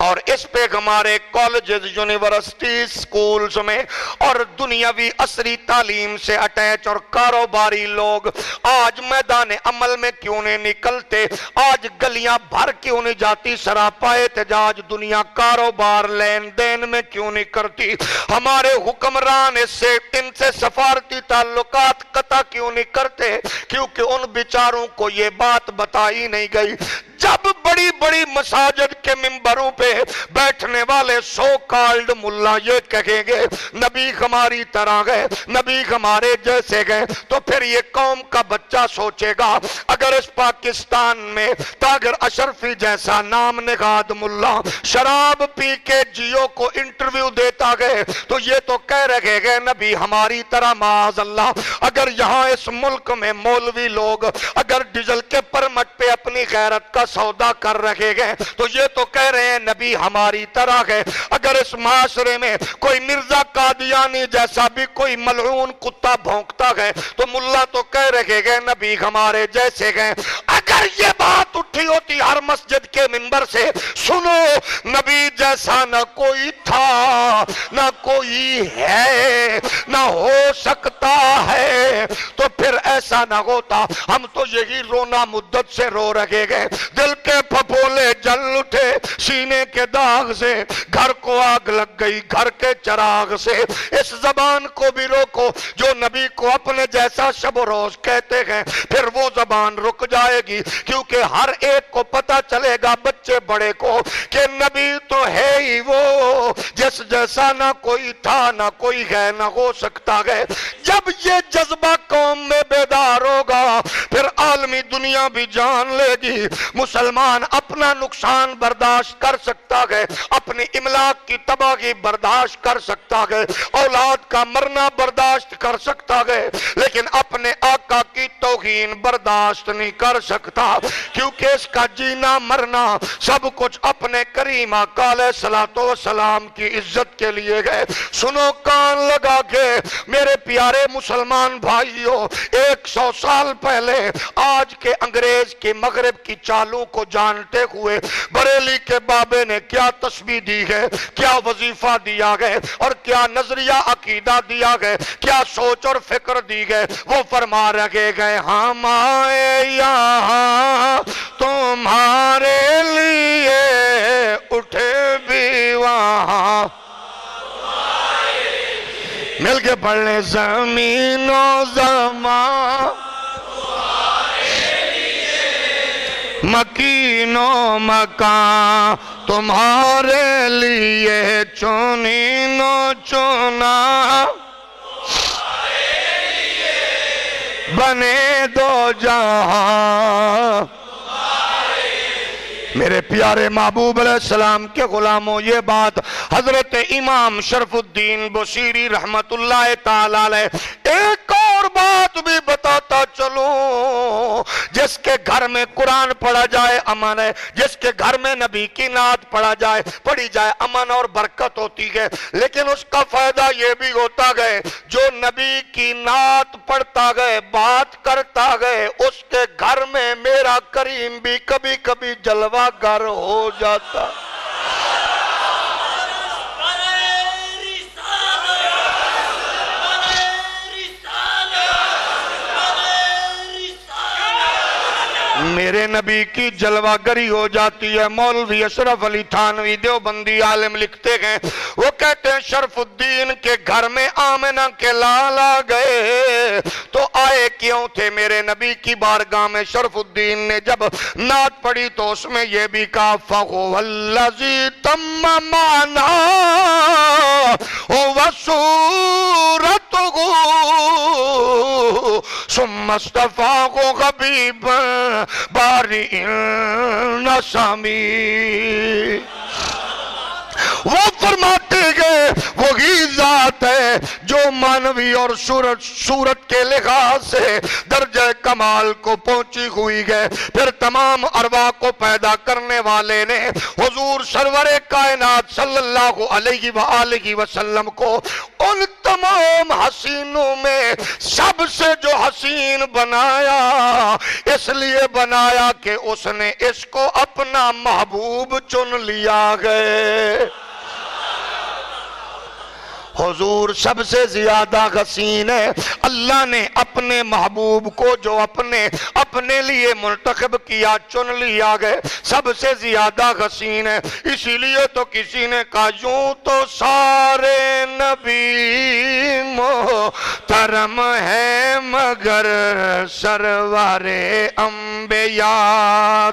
اور اس پہ ہمارے کالجز، یونیورسٹی، سکولز میں اور دنیاوی عصری تعلیم سے اٹیچ اور کاروباری لوگ آج میدان عمل میں کیوں نہیں نکلتے؟ آج گلیاں بھر کیوں نہیں جاتی سراپا احتجاج؟ دنیا کاروبار لین دین میں کیوں نہیں کرتی؟ ہمارے حکمران ان سے سفارتی تعلقات قطع کیوں نہیں کرتے؟ کیونکہ ان بیچاروں کو یہ بات بتائی نہیں گئی۔ جب بڑی بڑی مساجد کے ممبروں پہ بیٹھنے والے سو کالڈ ملا یہ کہیں گے نبی ہماری طرح گئے، نبی ہمارے جیسے گئے، تو پھر یہ قوم کا بچہ سوچے گا اگر اس پاکستان میں تاگر اشرفی جیسا نام نگاد ملا شراب پی کے جیو کو انٹرویو دیتا گئے تو یہ تو کہہ رہے گئے نبی ہماری طرح معاذ اللہ۔ اگر یہاں اس ملک میں مولوی لوگ اگر ڈیزل کے پرمٹ پہ اپنی غیرت کا سودا کر رکھے گئے تو یہ تو کہہ رہے ہیں نبی ہماری طرح ہے۔ اگر اس معاشرے میں کوئی مرزا قادیانی جیسا بھی کوئی ملعون کتا بھونکتا ہے تو ملا تو کہہ رکھے گئے نبی ہمارے جیسے گئے۔ اگر یہ بات اٹھی ہوتی ہر مسجد کے منبر سے، سنو نبی جیسا نہ کوئی تھا، نہ کوئی ہے، نہ ہو سکتا ہے، تو پھر ایسا نہ ہوتا۔ ہم تو یہی رونا مدت سے رو رکھے گئے، دل کے پھپولے جل اٹھے سینے کے داغ سے، گھر کو آگ لگ گئی گھر کے چراغ سے۔ اس زبان کو بھی روکو جو نبی کو اپنے جیسا شب و روز کہتے ہیں، پھر وہ زبان رک جائے گی، کیونکہ ہر ایک کو پتا چلے گا بچے بڑے کو کہ نبی تو ہے ہی وہ جس جیسا نہ کوئی تھا نہ کوئی ہے نہ ہو سکتا ہے۔ جب یہ جذبہ قوم میں بیدار ہوگا پھر عالمی دنیا بھی جان لے گی مسلمان اپنا نقصان برداشت کر سکتا ہے، اپنی املاک کی تباہی برداشت کر سکتا ہے، اولاد کا مرنا برداشت کر سکتا ہے، لیکن اپنے آقا کی توہین برداشت نہیں کر سکتا، کیونکہ اس کا جینا مرنا سب کچھ اپنے کریم آقا علیہ الصلوۃ والسلام کی عزت کے لیے گئے۔ سنو کان لگا کے میرے پیارے مسلمان بھائیوں، 100 سال پہلے آج کے انگریز کے مغرب کی چالوں کو جانتے ہوئے بریلی کے بابے نے کیا تسبیح دی ہے، کیا وظیفہ دیا گئے اور کیا نظریہ عقیدہ دیا گئے، کیا سوچ اور فکر دی گئے، وہ فرما رہے گئے ہم آئے یہاں تمہارے لیے اٹھے بھی وہاں۔ مل کے پڑھ لیں زمین و زمان مکین و مکان تمہارے لیے چنین و چنا بنے دو جہاں۔ میرے پیارے محبوب علیہ السلام کے غلاموں، یہ بات حضرت امام شرف الدین بصیری رحمت اللہ تعالی علیہ ایک اور بات بھی بتاتا چلوں، جس کے گھر میں قرآن پڑھا جائے امن ہے، جس کے گھر میں نبی کی نعت پڑھی جائے امن اور برکت ہوتی ہے، لیکن اس کا فائدہ یہ بھی ہوتا گئے جو نبی کی نعت پڑھتا گئے بات کرتا گئے اس کے گھر میں میرا کریم بھی کبھی کبھی جلوہ گر ہو جاتا۔ میرے نبی کی جلوہ گری ہو جاتی ہے۔ مولوی اشرف علی تھانوی دیوبندی عالم لکھتے ہیں، وہ کہتے ہیں شرف الدین کے گھر میں آمنہ کے لالا گئے تو آئے کیوں تھے میرے نبی کی بارگاہ میں؟ شرف الدین نے جب نعت پڑھی تو اس میں یہ بھی کہا فَهُوَ الَّذِي تَمَّ مَعْنَاهُ وَصُورَتُهُ ثُمَّ اصْطَفَاهُ حَبِيبًا بارئ النسمی. وہ فرماتے گئے وہی ذات ہے جو مانوی اور صورت کے لحاظ سے درجہ کمال کو پہنچی ہوئی ہے. پھر تمام ارواح کو پیدا کرنے والے نے حضور سرور کائنات صلی اللہ علیہ وآلہ وسلم کو ان تمام حسینوں میں سب سے جو حسین بنایا، اس لیے بنایا کہ اس نے اس کو اپنا محبوب چن لیا ہے. حضور سب سے زیادہ حسین ہے. اللہ نے اپنے محبوب کو جو اپنے لیے منتخب کیا، چن لیا گئے، سب سے زیادہ حسین ہے. اسی لیے تو کسی نے کہا یوں تو سارے نبی محترم ہے مگر سرور انبیاء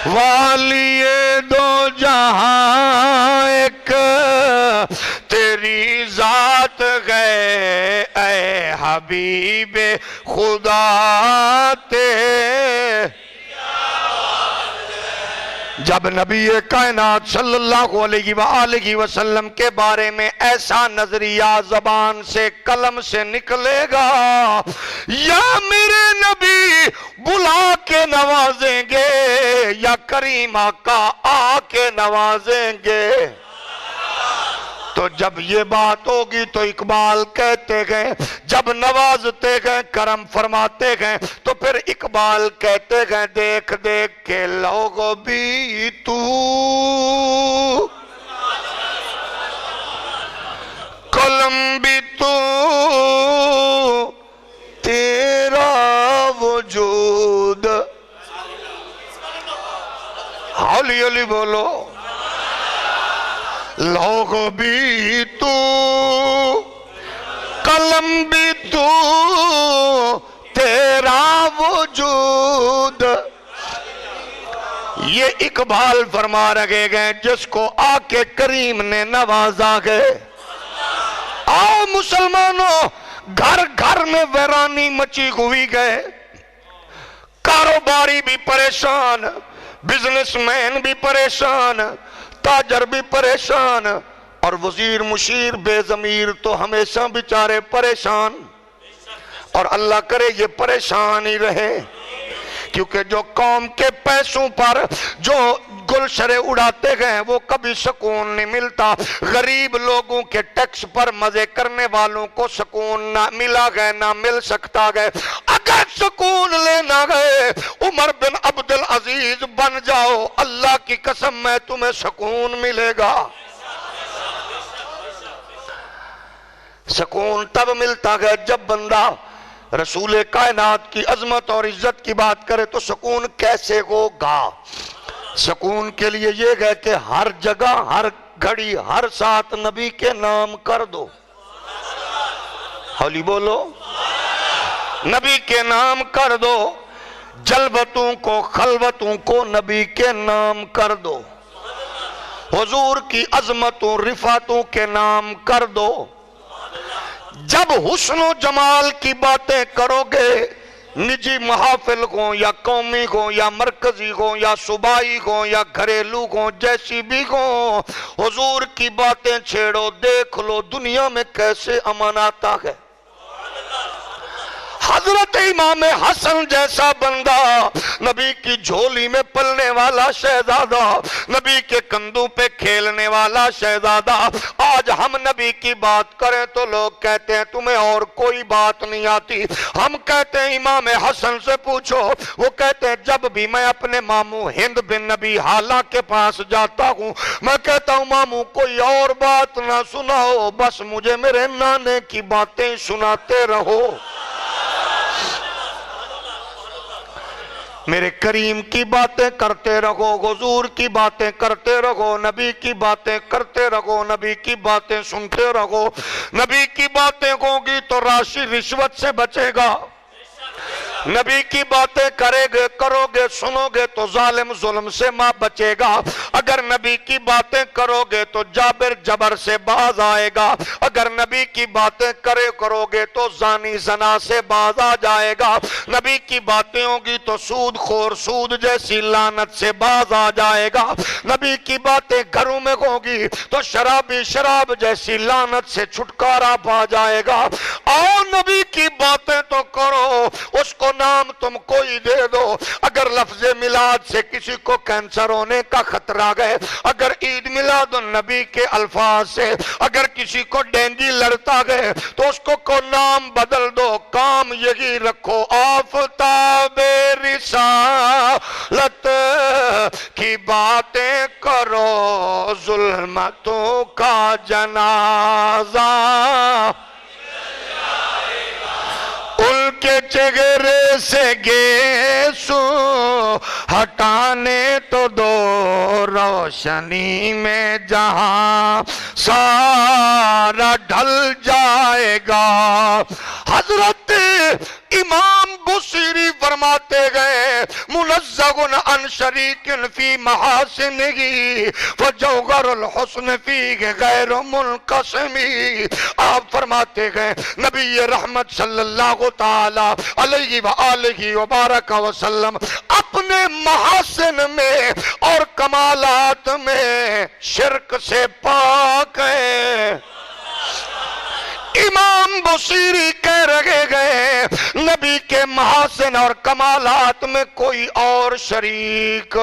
والی دو جہاں ایک تیری ذات گئے اے حبیب خدا تے. جب نبی کائنات صلی اللہ علیہ وآلہ وسلم کے بارے میں ایسا نظریہ زبان سے قلم سے نکلے گا، یا میرے نبی بلا کے نوازیں گے یا کریم آقا آ کے نوازیں گے، تو جب یہ بات ہوگی تو اقبال کہتے گئے، جب نوازتے گئے کرم فرماتے گئے تو پھر اقبال کہتے گئے دیکھ دیکھ کے لوگ بھی تو قلم بھی تو تیرا وجود. ہولی ہولی بولو. لوگ بھی تو قلم بھی تو تیرا وجود. یہ اقبال فرما رہے گئے جس کو آ کے کریم نے نوازا گئے. آؤ مسلمانوں، گھر گھر میں ویرانی مچی ہوئی گئے، کاروباری بھی پریشان، بزنس مین بھی پریشان، تاجر بھی پریشان، اور وزیر مشیر بے ضمیر تو ہمیشہ بیچارے پریشان. اور اللہ کرے یہ پریشان ہی رہے، کیونکہ جو قوم کے پیسوں پر جو گلشرے اڑاتے گئے وہ کبھی سکون نہیں ملتا. غریب لوگوں کے ٹیکس پر مزے کرنے والوں کو سکون نہ ملا گئے، نہ مل سکتا گئے. اگر سکون لینا گئے عمر بن عبدالعزیز بن جاؤ، اللہ کی قسم میں تمہیں سکون ملے گا. سکون تب ملتا ہے جب بندہ رسول کائنات کی عظمت اور عزت کی بات کرے. تو سکون کیسے ہوگا؟ سکون کے لیے یہ ہے کہ ہر جگہ، ہر گھڑی، ہر ساتھ نبی کے نام کر دو. ہولی بولو. نبی کے نام کر دو. جلوتوں کو، خلوتوں کو نبی کے نام کر دو. حضور کی عظمتوں، رفعتوں کے نام کر دو. جب حسن و جمال کی باتیں کرو گے، نجی محافل ہوں یا قومی ہوں یا مرکزی ہوں یا صوبائی ہوں یا گھریلو ہوں، جیسی بھی ہوں، حضور کی باتیں چھیڑو، دیکھ لو دنیا میں کیسے امن آتا ہے. حضرت امام حسن جیسا بندہ، نبی کی جھولی میں پلنے والا شہزادہ، نبی کے کندھوں پہ کھیلنے والا شہزادہ، آج ہم نبی کی بات کریں تو لوگ کہتے ہیں تمہیں اور کوئی بات نہیں آتی. ہم کہتے ہیں امام حسن سے پوچھو، وہ کہتے ہیں جب بھی میں اپنے ماموں ہند بن نبی حالہ کے پاس جاتا ہوں میں کہتا ہوں ماموں کوئی اور بات نہ سناؤ، بس مجھے میرے نانے کی باتیں سناتے رہو. میرے کریم کی باتیں کرتے رہو، حضور کی باتیں کرتے رہو، نبی کی باتیں کرتے رہو، نبی کی باتیں سنتے رہو. نبی کی باتیں ہوگی تو راشی رشوت سے بچے گا. نبی کی باتیں کرو گے سنو گے تو ظالم ظلم سے ماں بچے گا. اگر نبی کی باتیں کرو گے تو جابر جبر سے باز آئے گا. اگر نبی کی باتیں کرو گے تو زانی زنا سے باز آ جائے گا. نبی کی باتیں ہوگی تو سود خور سود جیسی لعنت سے باز آ جائے گا. نبی کی باتیں گھروں میں ہوگی تو شرابی شراب جیسی لعنت سے چھٹکارا پا جائے گا. آؤ نبی کی باتیں تو کرو, اس کو نام تم کوئی دے دو. اگر لفظ میلاد سے کسی کو کینسر ہونے کا خطرہ گئے, اگر عید میلاد النبی کے الفاظ سے اگر کسی کو ڈینگی لڑتا گئے تو اس کو نام بدل دو. کام یہی رکھو, آفتاب رسالت کی باتیں کرو, ظلمتوں کا جنازہ ان کے چہرے سے گیسو ہٹانے تو دو, روشنی میں جہاں سارا ڈھل جائے گا. حضرت امام بصیری فرماتے گئے, منزہ عن شریک فی محاسنہ فجوہر الحسن فی غیر منقسم. آپ فرماتے گئے نبی رحمت صلی اللہ تعالی علیہ وآلہ وبارک وسلم اپنے محاسن میں اور کمالات میں شرک سے پاک ہے. امام بصیری کہہ رہے گئے نبی کے محاسن اور کمالات میں کوئی اور شریک,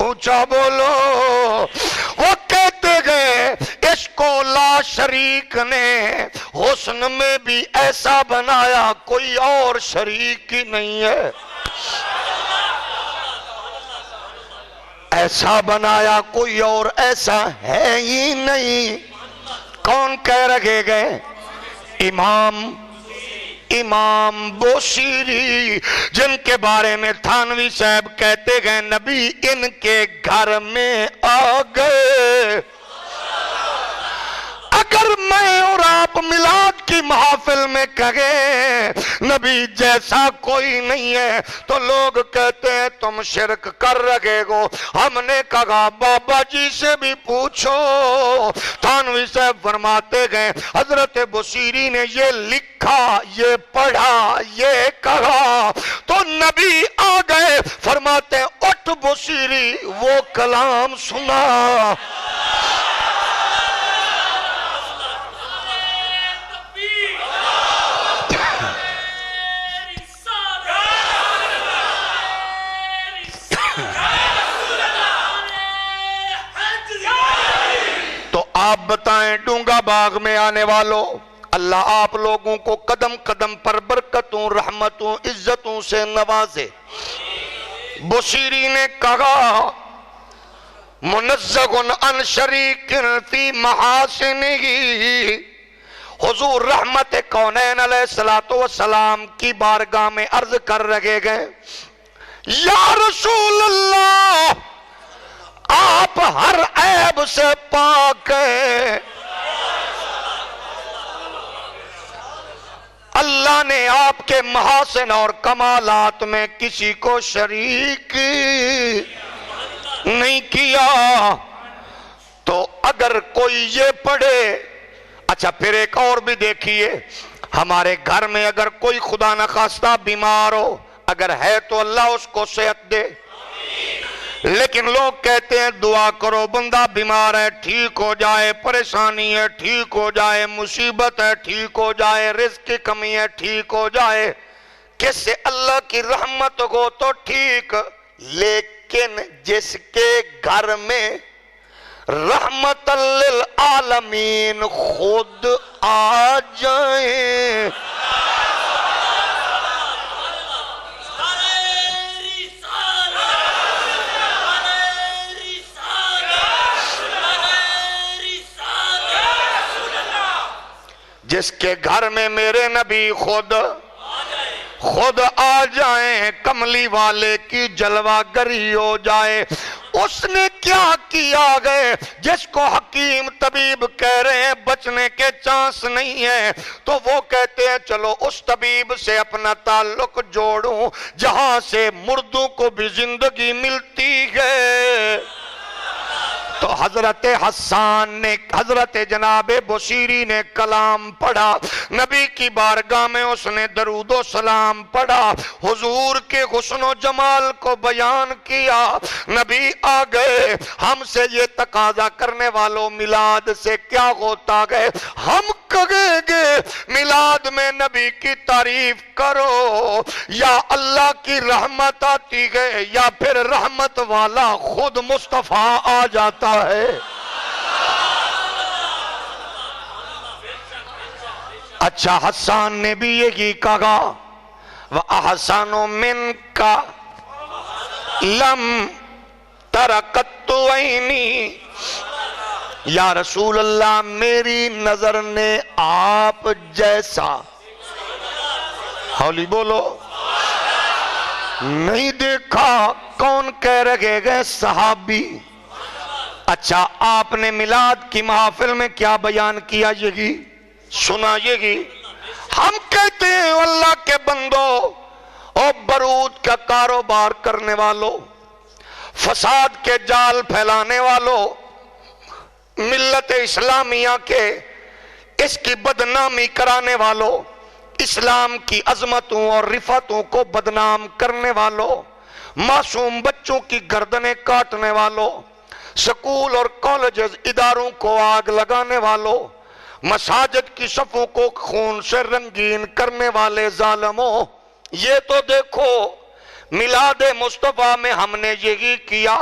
اونچا بولو. وہ کہتے گئے اس کو لا شریک نے حسن میں بھی ایسا بنایا کوئی اور شریک ہی نہیں ہے. ایسا بنایا کوئی اور ایسا ہے ہی نہیں. کون کہہ رہے گئے؟ امام بصیری, جن کے بارے میں تھانوی صاحب کہتے گئے نبی ان کے گھر میں آ گئے. اگر میں اور آپ میلاد کی محافل میں کہیں نبی جیسا کوئی نہیں ہے تو لوگ کہتے ہیں تم شرک کر رہے ہو. ہم نے کہا بابا جی سے بھی پوچھو. تھانوی صاحب فرماتے گئے حضرت بصیری نے یہ لکھا, یہ پڑھا, یہ کہا تو نبی آ گئے. فرماتے اٹھ بصیری, وہ کلام سنا. تو آپ بتائیں ڈونگا باغ میں آنے والوں, اللہ آپ لوگوں کو قدم قدم پر برکتوں رحمتوں عزتوں سے نوازے. بصیری نے کہا منزہ عن شریک فی محاسنہ, حضور رحمت کونین علیہ السلام کی بارگاہ میں عرض کر رہے گئے یا رسول اللہ آپ ہر عیب سے پاک ہیں. اللہ نے آپ کے محاسن اور کمالات میں کسی کو شریک نہیں کیا. تو اگر کوئی یہ پڑھے, اچھا پھر ایک اور بھی دیکھیے, ہمارے گھر میں اگر کوئی خدا نخواستہ بیمار ہو, اگر ہے تو اللہ اس کو صحت دے, لیکن لوگ کہتے ہیں دعا کرو بندہ بیمار ہے ٹھیک ہو جائے, پریشانی ہے ٹھیک ہو جائے, مصیبت ہے ٹھیک ہو جائے, رزق کی کمی ہے ٹھیک ہو جائے. کس سے اللہ کی رحمت ہو تو ٹھیک, لیکن جس کے گھر میں رحمت للعالمین خود آ جائیں, جس کے گھر میں میرے نبی خود آ جائیں, کملی والے کی جلوہ گری ہو جائے, اس نے کیا کیا گئے جس کو حکیم طبیب کہہ رہے ہیں بچنے کے چانس نہیں ہے، تو وہ کہتے ہیں چلو اس طبیب سے اپنا تعلق جوڑوں جہاں سے مردوں کو بھی زندگی ملتی ہے۔ تو حضرت حسان نے، حضرت جناب بصیری نے کلام پڑھا، نبی کی بارگاہ میں اس نے درود و سلام پڑھا، حضور کے حسن و جمال کو بیان کیا۔ نبی آ گئے، ہم سے یہ تقاضا کرنے والوں میلاد سے کیا ہوتا گئے؟ ہم کہیں گے میلاد میں نبی کی تعریف کرو، یا اللہ کی رحمت آتی ہے یا پھر رحمت والا خود مصطفیٰ آ جاتا ہے۔ اچھا حسان نے بھی یہی کہا، وَأَحْسَنُ مِنْكَ لَمْ تَرَقَتُ عَيْنِي، یا رسول اللہ میری نظر نے آپ جیسا، ہولی بولو، نہیں دیکھا۔ کون کہہ رہے گئے؟ صحابی۔ اچھا آپ نے میلاد کی محافل میں کیا بیان کیا؟ یہی سنا، یہی ہم کہتے ہیں اللہ کے بندو اور برود کا کاروبار کرنے والوں، فساد کے جال پھیلانے والوں، ملت اسلامیہ کے اس کی بدنامی کرانے والوں، اسلام کی عظمتوں اور رفتوں کو بدنام کرنے والوں، معصوم بچوں کی گردنیں کاٹنے والوں، سکول اور کالجز اداروں کو آگ لگانے والوں، مساجد کی صفوں کو خون سے رنگین کرنے والے ظالموں، یہ تو دیکھو میلاد مصطفیٰ میں ہم نے یہی کیا۔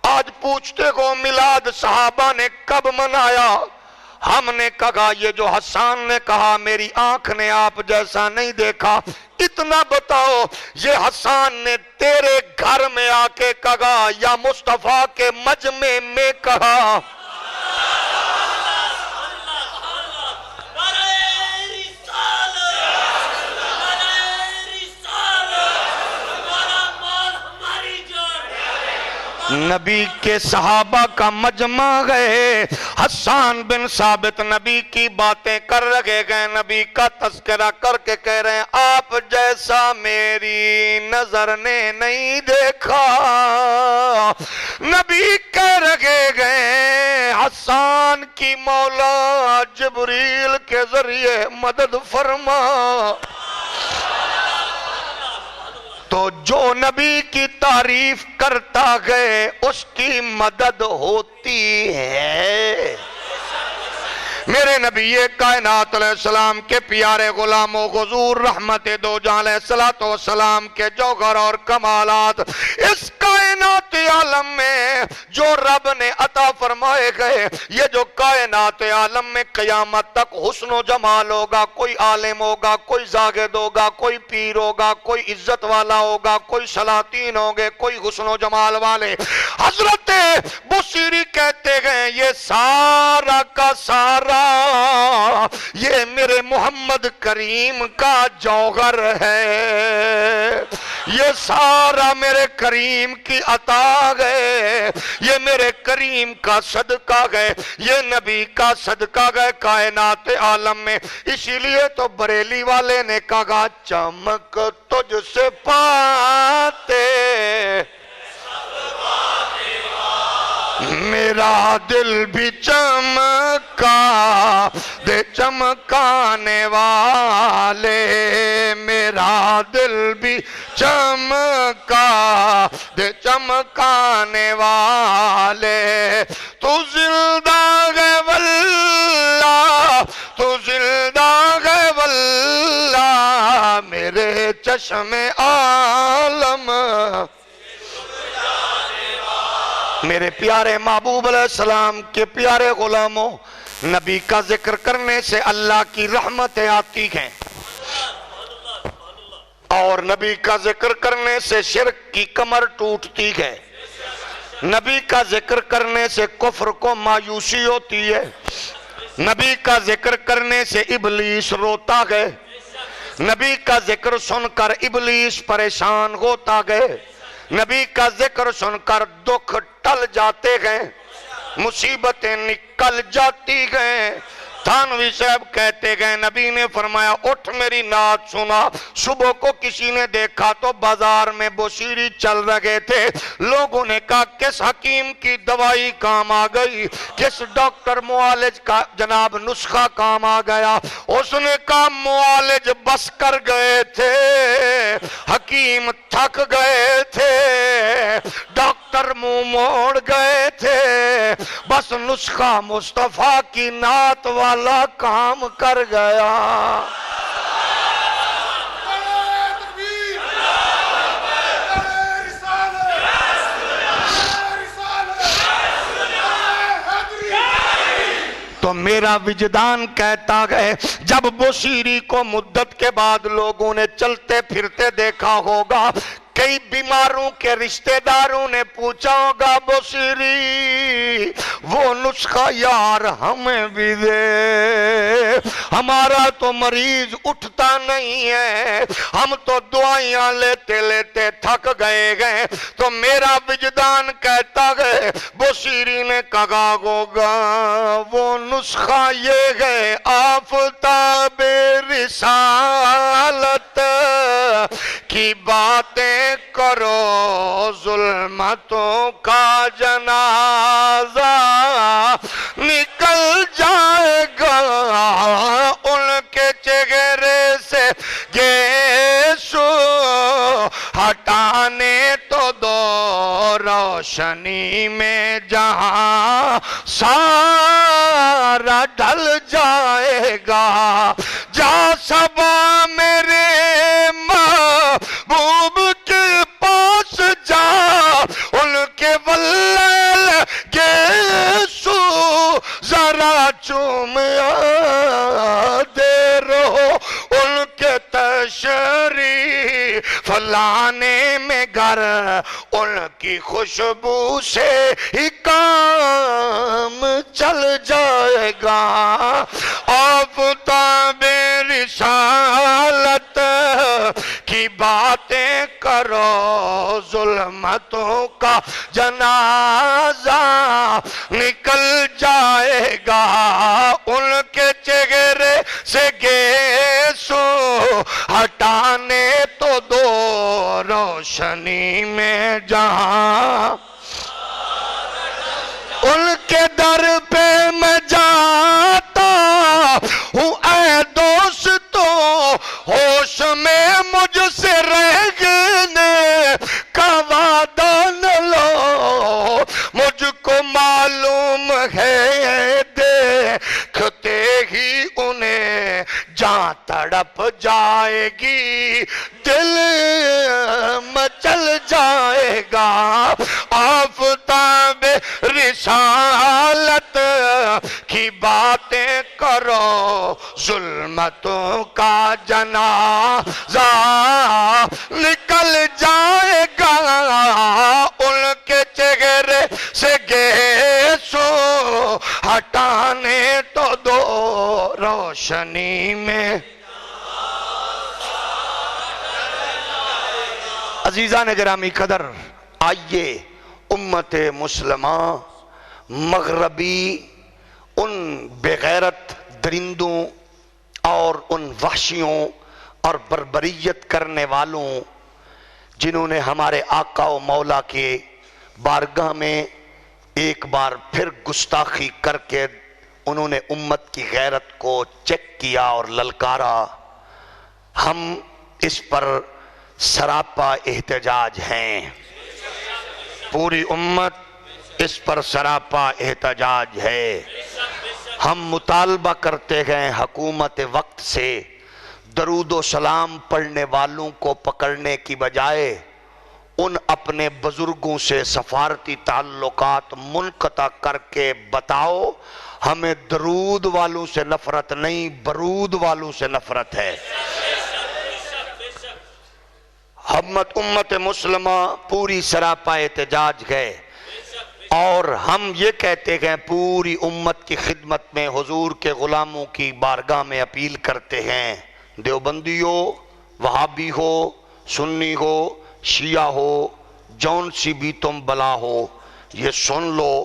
آج پوچھتے ہو میلاد صحابہ نے کب منایا؟ ہم نے کہا یہ جو حسان نے کہا میری آنکھ نے آپ جیسا نہیں دیکھا، اتنا بتاؤ یہ حسان نے تیرے گھر میں آ کے کہا یا مصطفیٰ کے مجمع میں کہا؟ نبی کے صحابہ کا مجمع گئے، حسان بن ثابت نبی کی باتیں کر رہے گئے، نبی کا تذکرہ کر کے کہہ رہے ہیں آپ جیسا میری نظر نے نہیں دیکھا۔ نبی کہہ رہے گئے حسان کی مولا جبریل کے ذریعے مدد فرما۔ تو جو نبی کی تعریف کرتا گئے اس کی مدد ہوتی ہے۔ میرے نبی کائنات علیہ السلام کے پیارے غلاموں حضور رحمت دو جہاں علیہ السلام کے جوہر اور کمالات اس کائنات عالم میں جو رب نے عطا فرمائے گئے، یہ جو کائنات عالم میں قیامت تک حسن و جمال ہوگا، کوئی عالم ہوگا، کوئی زاہد ہوگا، کوئی پیر ہوگا، کوئی عزت والا ہوگا، کوئی سلاطین ہوگے، کوئی حسن و جمال والے، حضرت بصیری کہتے گئے یہ سارا کا سارا یہ میرے محمد کریم کا جوہر ہے، یہ سارا میرے کریم کی عطا گئے، یہ میرے کریم کا صدقہ گئے، یہ نبی کا صدقہ گئے کائنات عالم میں۔ اسی لیے تو بریلی والے نے کہا چمک تجھ سے پاتے میرا دل بھی چمکا دے چمکانے والے، میرا دل بھی چمکا دے چمکانے والے، تو زندہ ہے واللہ، تو زندہ ہے واللہ میرے چشم عالم۔ میرے پیارے محبوب علیہ السلام کے پیارے غلاموں، نبی کا ذکر کرنے سے اللہ کی رحمتیں آتی ہیں، اور نبی کا ذکر کرنے سے شرک کی کمر ٹوٹتی ہے، نبی کا ذکر کرنے سے کفر کو مایوسی ہوتی ہے، نبی کا ذکر کرنے سے ابلیس روتا گئے، نبی کا ذکر سن کر ابلیس پریشان ہوتا گئے، نبی کا ذکر سن کر دکھ ٹل جاتے گئے، مصیبتیں نکل جاتی گئیں۔ تھانوی صاحب کہتے گئے نبی نے فرمایا اٹھ میری نعت سنا۔ صبح کو کسی نے دیکھا تو بازار میں بوسیری چل رہے تھے، لوگوں نے کہا کس حکیم کی دوائی کام آ گئی، کس ڈاکٹر معالج کا جناب نسخہ کام آ گیا۔ اس نے کہا معالج بس کر گئے تھے، حکیم تھک گئے تھے، ڈاکٹر منہ موڑ گئے تھے، بس نسخہ مصطفیٰ کی نعت والا کام کر گیا۔ تو میرا وجدان کہتا ہے جب بوسیری کو مدت کے بعد لوگوں نے چلتے پھرتے دیکھا ہوگا، کئی بیماروں کے رشتہ داروں نے پوچھا ہوگا بوسیری وہ نسخہ یار ہمیں بھی دے، ہمارا تو مریض اٹھتا نہیں ہے، ہم تو دعائیاں لیتے لیتے تھک گئے۔ تو میرا وجدان کہتا ہے بوسیری نے کہا ہوگا وہ نسخہ یہ ہے آفتاب رسالت کی باتیں کرو، ظلمتوں کا جنازہ نکل جائے گا، ان کے چہرے سے گیسو ہٹانے تو دو، روشنی میں جہاں سارا ڈھل جائے گا، جا سبا میرے محبوب کے پاس جا، ان کے واللیل گیسو ذرا چوم دے رہو، ان کے تشریف لانے میں گھر ان کی خوشبو سے ہی کام چل جائے گا۔ آفتاب رسالت کی باتیں کرو، ظلمتوں کا جنازہ نکل جائے گا، ان کے چہرے سے گیسو ہٹانے تو دو، روشنی میں جہاں ان کے در پہ میں جاتا ہوں اے دوستو، ہوش میں مجھ سے رہنے کا وعدہ نہ لو، مجھ کو معلوم ہے دیکھتے ہی انہیں جان تڑپ جائے گی، دل مچل جائے گا۔ آفتاب رسالت کی باتیں کرو، ظلمتوں کا جنازہ نکل جائے گا، ان کے چہرے سے گیسو ہٹانے تو دو، روشنی میں۔ عزیزان گرامی قدر، آئیے امت مسلمہ مغربی ان بے غیرت درندوں اور ان وحشیوں اور بربریت کرنے والوں جنہوں نے ہمارے آقا و مولا کے بارگاہ میں ایک بار پھر گستاخی کر کے انہوں نے امت کی غیرت کو چیک کیا اور للکارا، ہم اس پر سراپا احتجاج ہیں، پوری امت اس پر سراپا احتجاج ہے۔ ہم مطالبہ کرتے گئے حکومت وقت سے درود و سلام پڑھنے والوں کو پکڑنے کی بجائے ان اپنے بزرگوں سے سفارتی تعلقات منقطع کر کے بتاؤ ہمیں درود والوں سے نفرت نہیں، برود والوں سے نفرت ہے۔ امت مسلمہ پوری سراپا احتجاج گئے اور ہم یہ کہتے گئے پوری امت کی خدمت میں حضور کے غلاموں کی بارگاہ میں اپیل کرتے ہیں، دیوبندی ہو، وہابی ہو، سنی ہو، شیعہ ہو، جون سی بھی تم بلا ہو یہ سن لو،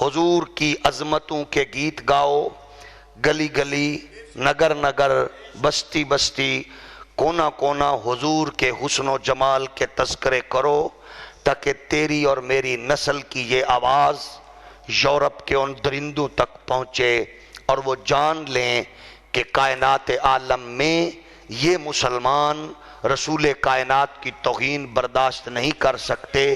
حضور کی عظمتوں کے گیت گاؤ، گلی گلی نگر نگر بستی بستی کونا کونا حضور کے حسن و جمال کے تذکرے کرو، تاکہ تیری اور میری نسل کی یہ آواز یورپ کے ان درندوں تک پہنچے اور وہ جان لیں کہ کائنات عالم میں یہ مسلمان رسول کائنات کی توہین برداشت نہیں کر سکتے۔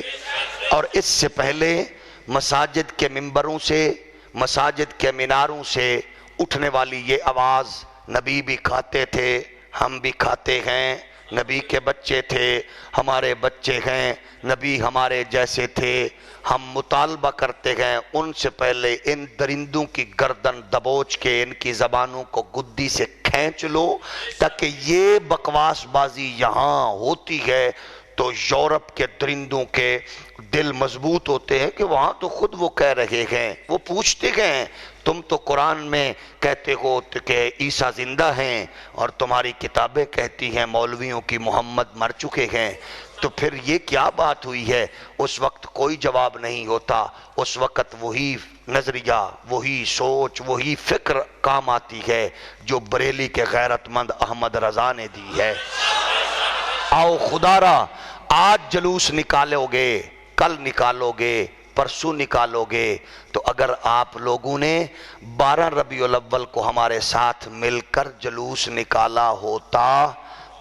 اور اس سے پہلے مساجد کے ممبروں سے، مساجد کے میناروں سے اٹھنے والی یہ آواز، نبی بھی کھاتے تھے، ہم بھی کھاتے ہیں، نبی کے بچے تھے، ہمارے بچے ہیں، نبی ہمارے جیسے تھے، ہم مطالبہ کرتے ہیں، ان سے پہلے ان درندوں کی گردن دبوچ کے ان کی زبانوں کو گدی سے کھینچ لو، تاکہ یہ بکواس بازی یہاں ہوتی ہے تو یورپ کے درندوں کے دل مضبوط ہوتے ہیں کہ وہاں تو خود وہ کہہ رہے ہیں، وہ پوچھتے ہیں تم تو قرآن میں کہتے ہو کہ عیسیٰ زندہ ہیں اور تمہاری کتابیں کہتی ہیں مولویوں کی محمد مر چکے ہیں، تو پھر یہ کیا بات ہوئی ہے؟ اس وقت کوئی جواب نہیں ہوتا، اس وقت وہی نظریہ، وہی سوچ، وہی فکر کام آتی ہے جو بریلی کے غیرت مند احمد رضا نے دی ہے۔ آؤ خدا را، آج جلوس نکالو گے، کل نکالو گے، پرسوں نکالو گے، تو اگر آپ لوگوں نے 12 ربیع الاول کو ہمارے ساتھ مل کر جلوس نکالا ہوتا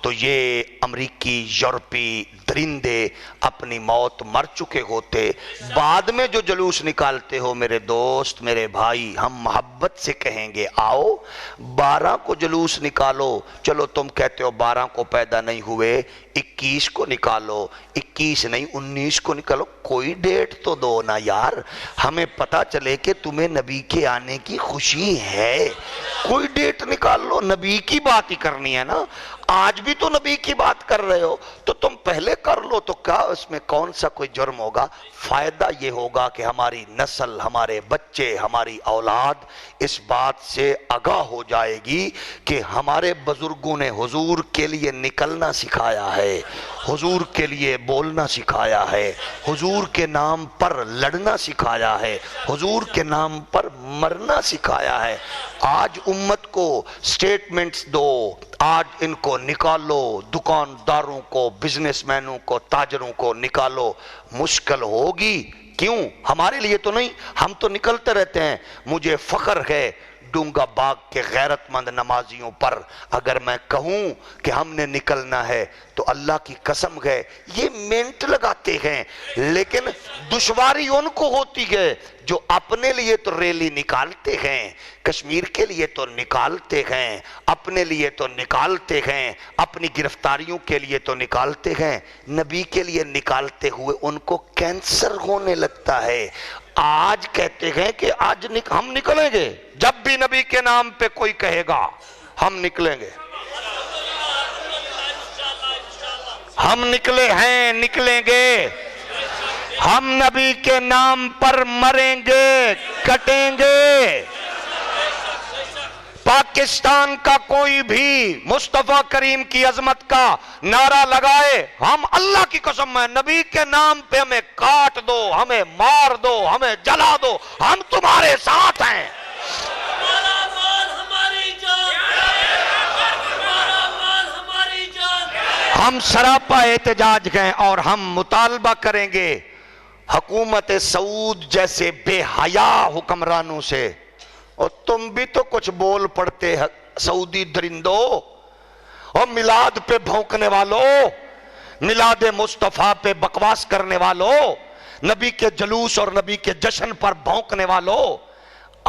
تو یہ امریکی یورپی درندے اپنی موت مر چکے ہوتے۔ بعد میں جو جلوس نکالتے ہو میرے دوست، میرے بھائی، ہم محبت سے کہیں گے آؤ 12 کو جلوس نکالو، چلو تم کہتے ہو 12 کو پیدا نہیں ہوئے، 21 کو نکالو، 21 نہیں 19 کو نکالو، کوئی ڈیٹ تو دو نا یار، ہمیں پتا چلے کہ تمہیں نبی کے آنے کی خوشی ہے، کوئی ڈیٹ نکال لو، نبی کی بات ہی کرنی ہے نا، آج بھی تو نبی کی بات کر رہے ہو تو تم پہلے کر لو، تو کیا اس میں کون سا کوئی جرم ہوگا؟ فائدہ یہ ہوگا کہ ہماری نسل، ہمارے بچے، ہماری اولاد اس بات سے آگاہ ہو جائے گی کہ ہمارے بزرگوں نے حضور کے لیے نکلنا سکھایا ہے، حضور کے لیے بولنا سکھایا ہے، حضور کے نام پر لڑنا سکھایا ہے، حضور کے نام پر مرنا سکھایا ہے۔ آج امت کو سٹیٹمنٹس دو، آج ان کو نکالو، دکانداروں کو، بزنس مینوں کو، تاجروں کو نکالو، مشکل ہوگی، کیوں؟ ہمارے لیے تو نہیں، ہم تو نکلتے رہتے ہیں۔ مجھے فخر ہے ڈونگا باغ کے غیرت مند نمازیوں پر، اگر میں کہوں کہ ہم نے نکلنا ہے تو اللہ کی قسم ہے یہ منٹ لگاتے ہیں، لیکن دشواری ان کو ہوتی ہے جو اپنے لیے تو ریلی نکالتے ہیں، کشمیر کے لیے تو نکالتے ہیں، اپنے لیے تو نکالتے ہیں، اپنی گرفتاریوں کے لیے تو نکالتے ہیں، نبی کے لیے نکالتے ہوئے ان کو کینسر ہونے لگتا ہے۔ آج کہتے ہیں کہ آج ہم نکلیں گے، جب بھی نبی کے نام پہ کوئی کہے گا ہم نکلیں گے، ہم نکلے ہیں، نکلیں گے، ہم نبی کے نام پر مریں گے، کٹیں گے۔ پاکستان کا کوئی بھی مصطفیٰ کریم کی عظمت کا نعرہ لگائے، ہم اللہ کی قسم ہے نبی کے نام پہ ہمیں کاٹ دو، ہمیں مار دو، ہمیں جلا دو، ہم تمہارے ساتھ ہیں۔ ہم سراپا احتجاج گئے اور ہم مطالبہ کریں گے حکومت سعود جیسے بے حیا حکمرانوں سے۔ اور تم بھی تو کچھ بول پڑتے سعودی درندو، اور میلاد پہ بھونکنے والوں، میلاد مصطفیٰ پہ بکواس کرنے والوں، نبی کے جلوس اور نبی کے جشن پر بھونکنے والوں،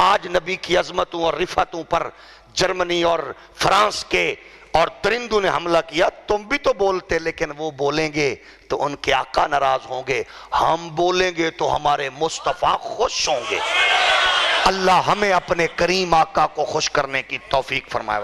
آج نبی کی عظمتوں اور رفعتوں پر جرمنی اور فرانس کے اور درندوں نے حملہ کیا، تم بھی تو بولتے، لیکن وہ بولیں گے تو ان کے آقا ناراض ہوں گے، ہم بولیں گے تو ہمارے مصطفیٰ خوش ہوں گے۔ اللہ ہمیں اپنے کریم آقا کو خوش کرنے کی توفیق فرمائے۔